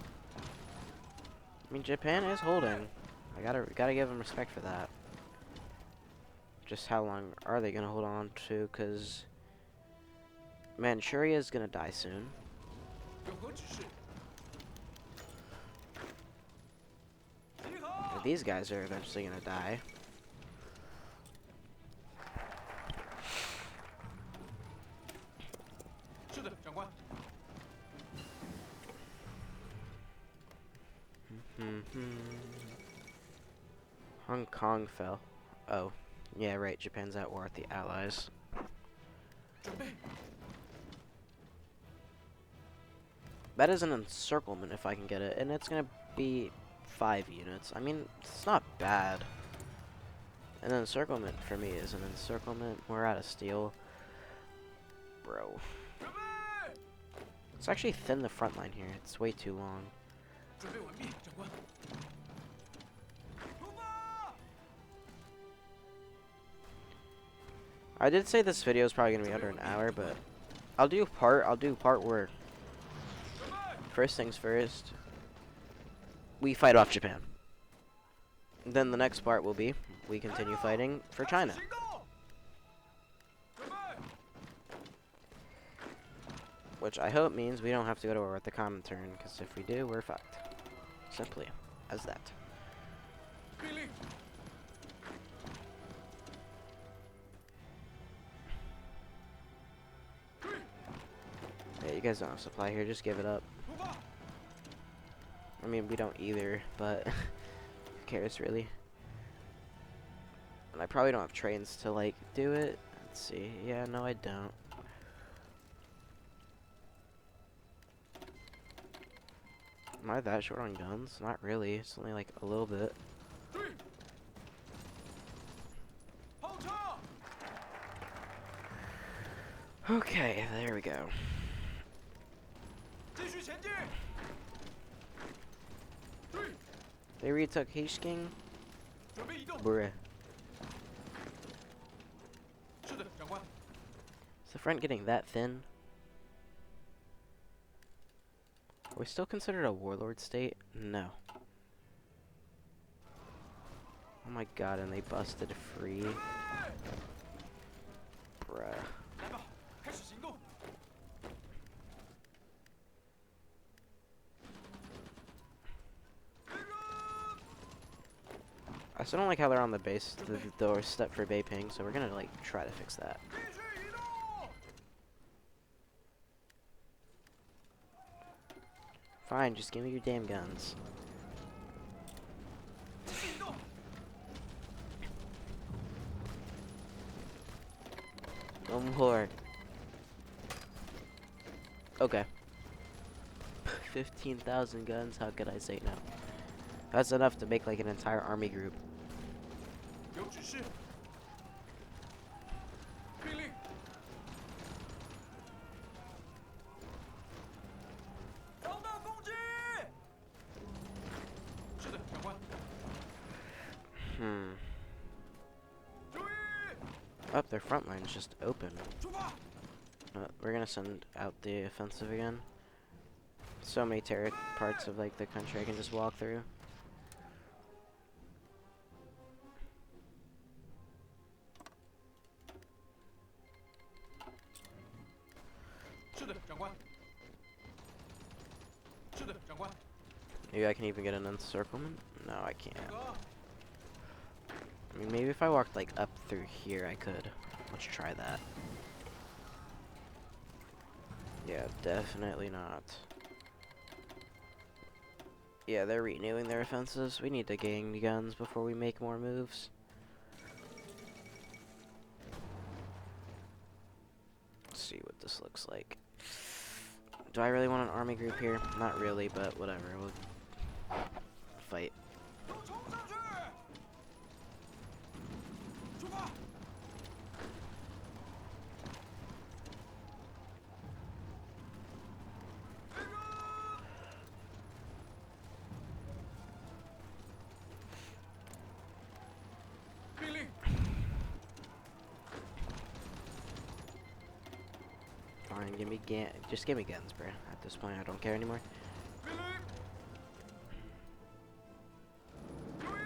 mean, Japan is holding. I gotta give them respect for that. Just how long are they gonna hold on to? Cause Manchuria is gonna die soon.
有何指示？集合！
These guys are eventually gonna die.
是的，长官。
Hong Kong fell. Oh, yeah, right. Japan's at war with the Allies.
准备。
That is an encirclement if I can get it, and it's gonna be 5 units. I mean, it's not bad. An encirclement for me is an encirclement. We're out of steel. Bro.
准备。
Let's actually thin the front line here. It's way too long.
准备完毕，长官。出发！
I did say this video is probably gonna be under an hour, but I'll do part where
准备。
first things first, we fight off Japan. Then the next part will be we continue fighting for China.
行动！准备。
Which I hope means we don't have to go to war with the Comintern, because if we do, we're fucked. Simply as that.
命令。
Yeah, you guys don't have supply here, just give it up.
出发！
I mean, we don't either, but who cares, really? And I probably don't have trains to, like, do it. Let's see. Yeah, no, I don't. Am I that short on guns? Not really. It's only, like, a little bit.
追！炮车！
Okay, there we go.
继续前进！追！
They retook Hishking?
准备移动！
Bruh.
是的，长官。
Is the front getting that thin? Are we still considered a warlord state? No. Oh my god, and they busted free. Bruh.
来吧，开始行动！
still don't like how they're on the base, the doorstep for Beiping, so we're gonna like try to fix that.
继续移动。
Fine, just give me your damn guns.
继续移动。
No more. Okay. 15,000 guns, how could I say no? That's enough to make like an entire army group.
有指示。命令。导弹攻击。是的，长官。 注意。
Oh, their front line's just open.
出发。
We're gonna send out the offensive again. So many parts of like the country I can just walk through.
是的，长官。是的，长官。
Maybe I can even get an encirclement? No, I can't.
哥，
I mean, maybe if I walked like up through here, I could. Let's try that. Yeah, definitely not. Yeah, they're renewing their offenses. We need to gain guns before we make more moves. Let's see what this looks like. Do I really want an army group here? Not really, but whatever. We'll fight.
都冲上去！出发！开门！ 命令！
Fine, give me just give me guns, bro. At this point, I don't care anymore.
命令！注意！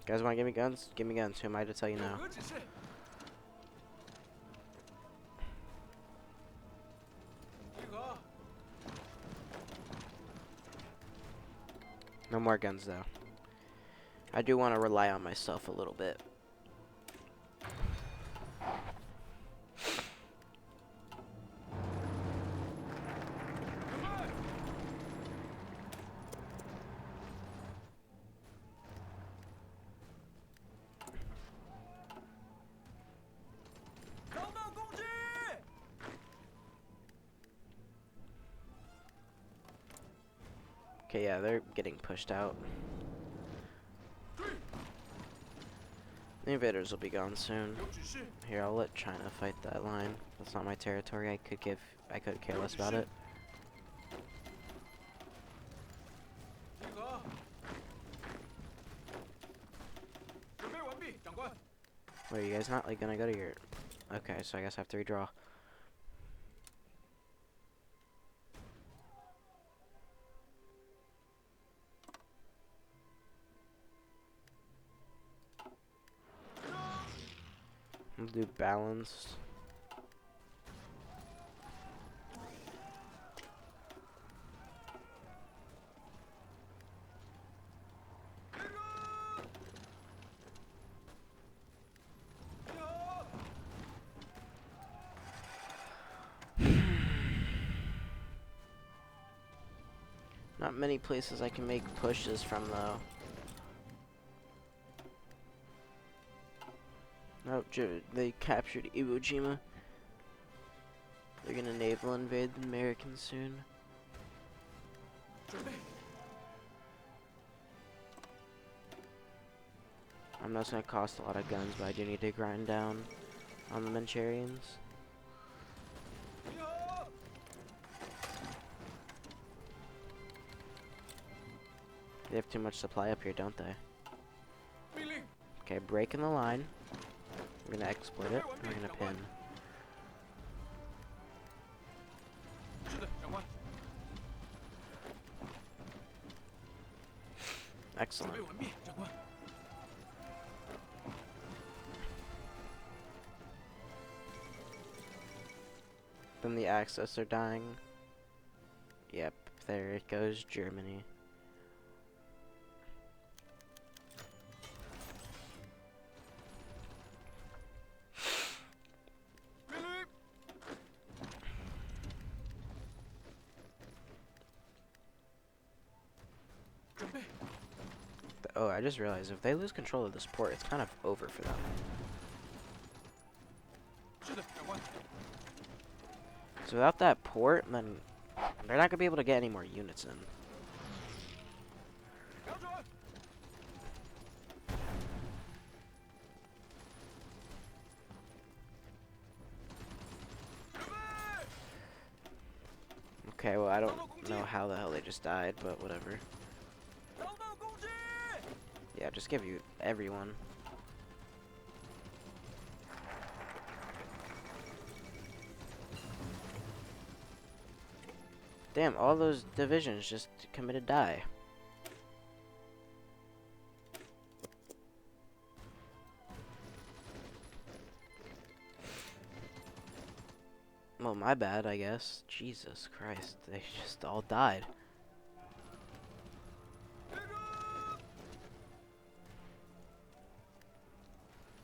Guys want to give me guns? Give me guns. Who am I to tell you
有
no?
何指示？集合！
No more guns, though. I do want to rely on myself a little bit. Okay, yeah, they're getting pushed out. The invaders will be gone soon.
有指示。
Here, I'll let China fight that line. That's not my territory. I could care less about it.
集合！准备完毕，长官。
Wait, you guys not like gonna go to your? Okay, so I guess I have to redraw. We'll do balanced. Not many places I can make pushes from though. Oh, they captured Iwo Jima. They're gonna naval invade the Americans soon.
准备。
I know it's gonna cost a lot of guns, but I do need to grind down on the Manchurians.
集合！
They have too much supply up here, don't they?
命令！
Okay, breaking the line. We're gonna exploit it. We're gonna pin.
是的，长官。 准
Excellent.
备完毕，长官。
Then the Axis are dying. Yep, there it goes, Germany. Oh, I just realized if they lose control of this port, it's kind of over for them.
是的，长官。
So without that port, then they're not gonna be able to get any more units in.
瞄准。准备。
Okay, well, I don't know how the hell they just died, but whatever.
遭到攻击！
Yeah, just give you everyone. Damn, all those divisions just committed die. Well, my bad, I guess. Jesus Christ, they just all died.
立正。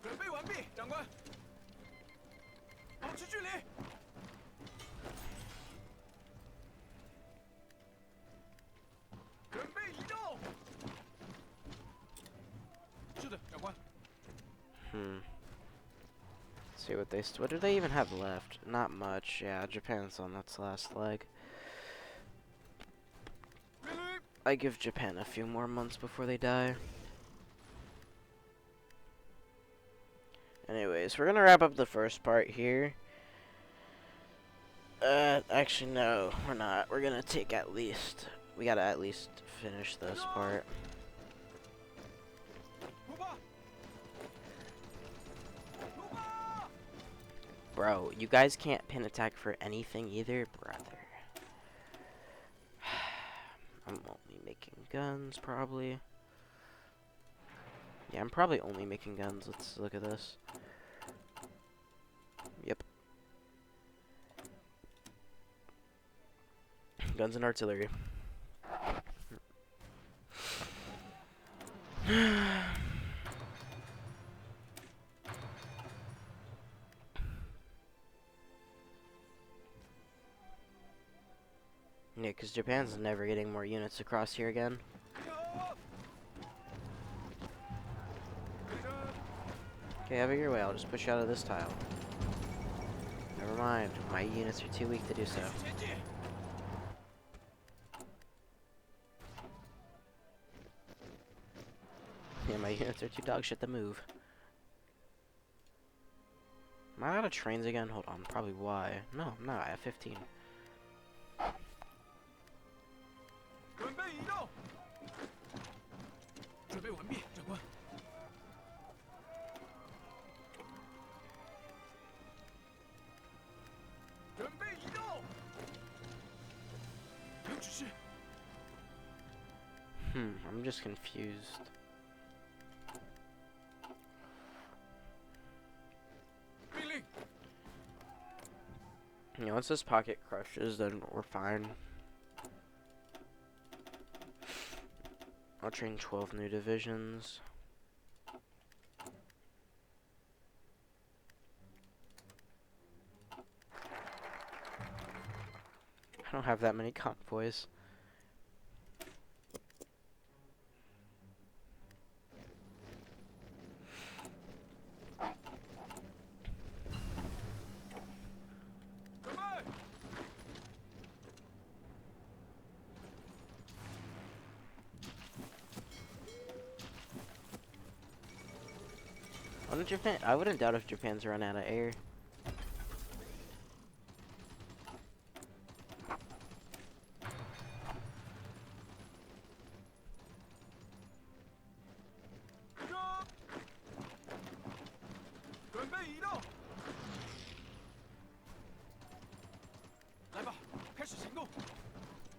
准备完毕，长官。保持距离。准备移动。是的，长官。
See what they what do they even have left? Not much. Yeah, Japan's on its last leg.
命令。
I give Japan a few more months before they die. Anyways, we're gonna wrap up the first part here. Actually no, we're not. We're gonna take we gotta at least finish this part.
出发。出发。
Bro, you guys can't pin attack for anything either, brother. I'm only making guns, probably. Yeah, I'm probably only making guns. Let's look at this. Yep. Guns and artillery. Yeah, because Japan's never getting more units across here again.
集合。立正。
Okay, have it your way. I'll just push you out of this tile. Never mind. My units are too weak to do so.
前进。
Yeah, my units are too dog shit to move. Am I out of trains again? Hold on. Probably why. No, I'm not. I have 15.
准备移动。准备完毕，长官。准备移动。有指示。
I'm just confused.
命令。
You know, once this pocket crushes, then we're fine. I'll train 12 new divisions. I don't have that many convoys. Japan, I wouldn't doubt if Japan's run out of air.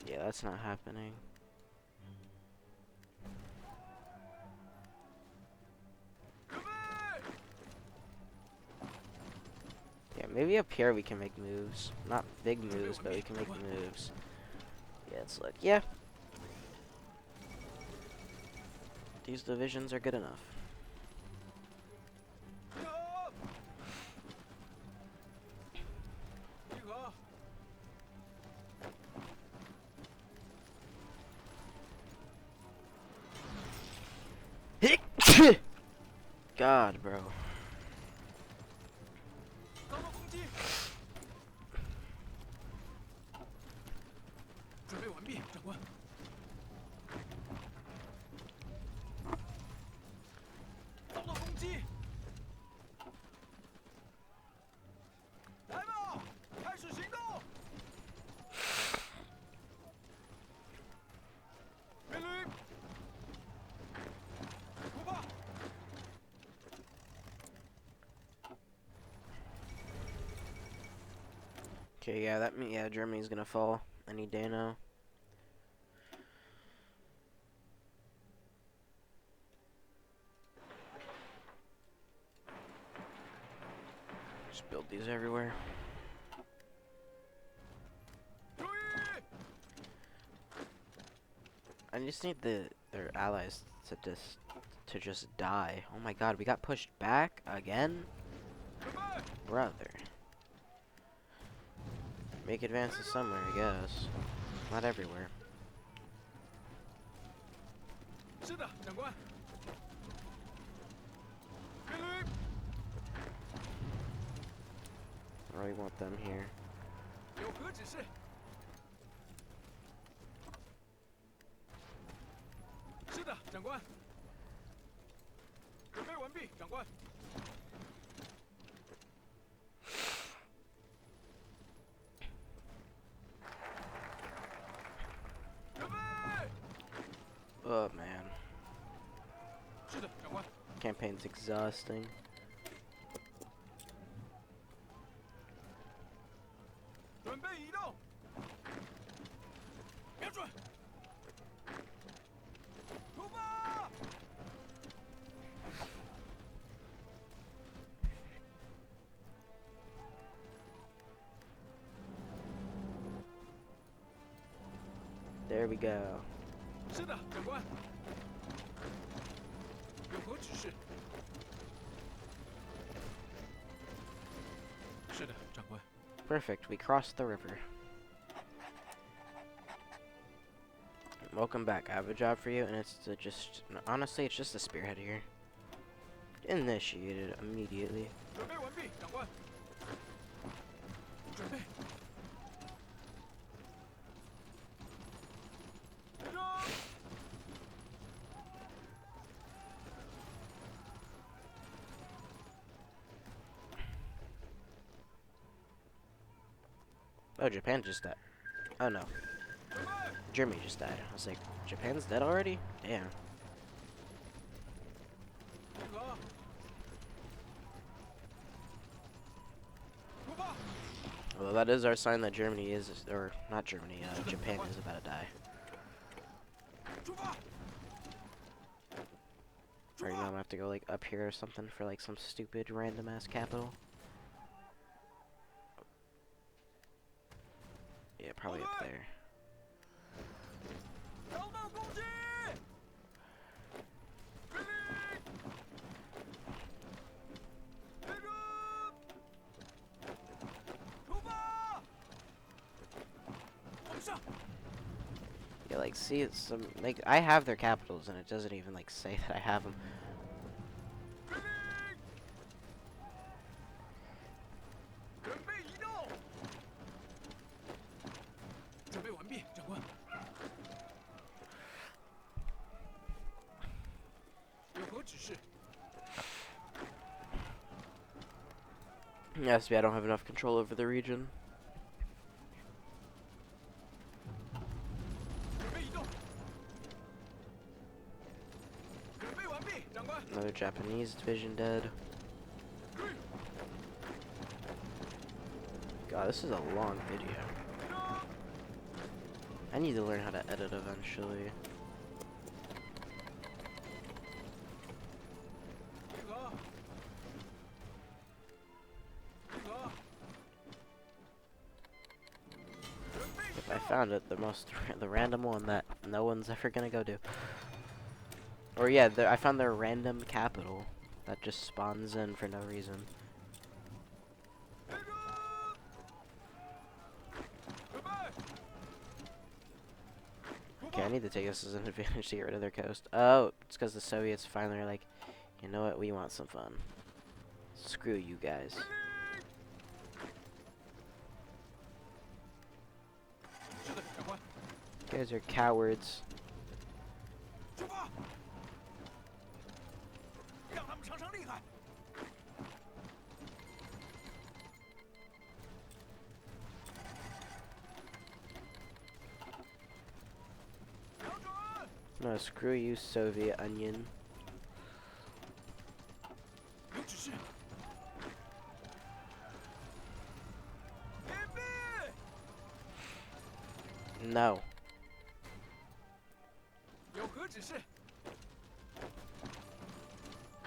Yeah, that's not happening. Yeah, maybe up here we can make moves. Not big moves, but we can make moves. Yeah, it's like, yeah. These divisions are good enough. God, bro.
遭到攻击，准备完毕，长官。遭到攻击，来吧，开始行动！命令，出发！
Okay, yeah, yeah, Germany's gonna fall any day now. Just build these everywhere.
注意！
I just need their allies to just die. Oh my God, we got pushed back again,
准备！
brother. Make advances somewhere, I guess. Not everywhere.
是的，长官。命令，
I really want them here.
有何指示？是的，长官。准备完毕，长官。准备。
Oh man,
是的，长官。
campaign's exhausting.
准备移动。瞄准。出发！
There we go.
是的，长官。有何指示？是的，长官。
Perfect, we crossed the river. Welcome back. I have a job for you, and it's to honestly, it's just a spearhead here. Initiated immediately.
准备完毕，长官。准备。立正。
Oh, Japan just died. Oh no,
准备。
Germany just died. I was like, Japan's dead already? Damn.
集合。出发。
Well, that is our sign that Germany is, or not Germany, Japan is about to die.
出发。
Right now I'm gonna have to go like up here or something for like some stupid random ass capital. Yeah, probably up there.
遭到攻击！命令！立正！出发！往上！
Yeah, like see, it's some like I have their capitals and it doesn't even like say that I have them.
命令！准备移动！准备完毕，长官。有何指示？
Yes, I don't have enough control over the region.
准备移动。准备完毕，长官。
Another Japanese division dead. God, this is a long video. I need to learn how to edit eventually.
集合。集合。准备移
If I found it, the random one that no one's ever gonna go to. Or yeah, I found their random capital that just spawns in for no reason.
立正！准备！
Okay, I need to take this as an advantage to get rid of their coast. Oh, it's because the Soviets finally are like, You know what? We want some fun. Screw you guys.
是的，长官。
You guys are cowards.
出发！让他们尝尝厉害。瞄准！
No, screw you, Soviet onion.
有指示。隐蔽！
No.
有何指示？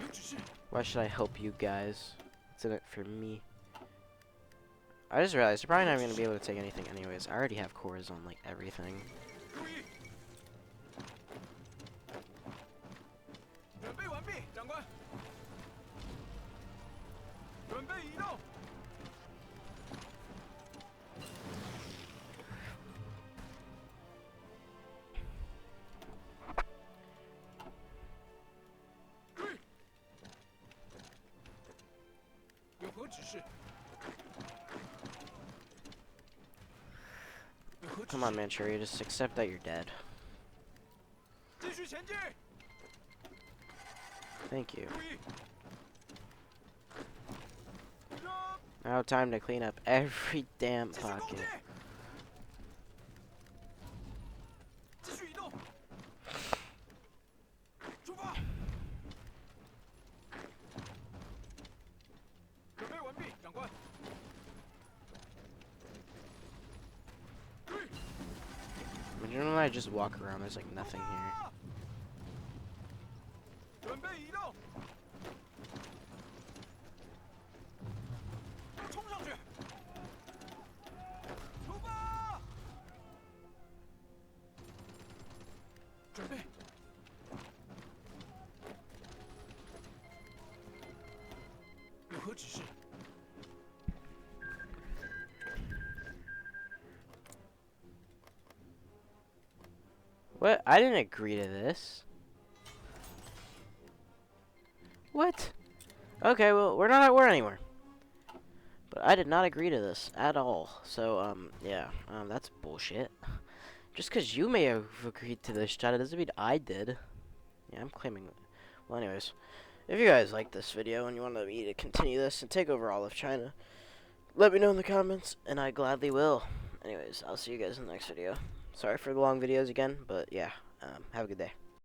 有指示。
Why should I help you guys? What's in it for me? I just realized you're probably not going to be able to take anything anyways. I already have cores on, like, everything.
注意！准备完毕，长官。准备移动。注意！有何指示？有何指
Come on,
示？
Manchuria, just accept that you're dead.
继续前进。
Thank you.
注意！让
Now time to clean up every damn
继续攻
pocket.
击！继续移动！出发！准备完毕，长官。对，
I mean, you know when I just walk around, there's like nothing here.
准备移动！冲上去！出发！准备。有何指示？
What? I didn't agree to this. What? Okay, well, we're not at war anymore. But I did not agree to this at all. So, yeah, that's bullshit. Just because you may have agreed to this, China, doesn't mean I did. Yeah, I'm claiming. Well, anyways, if you guys like this video and you want me to continue this and take over all of China, let me know in the comments, and I gladly will. Anyways, I'll see you guys in the next video. Sorry for the long videos again, but yeah, have a good day.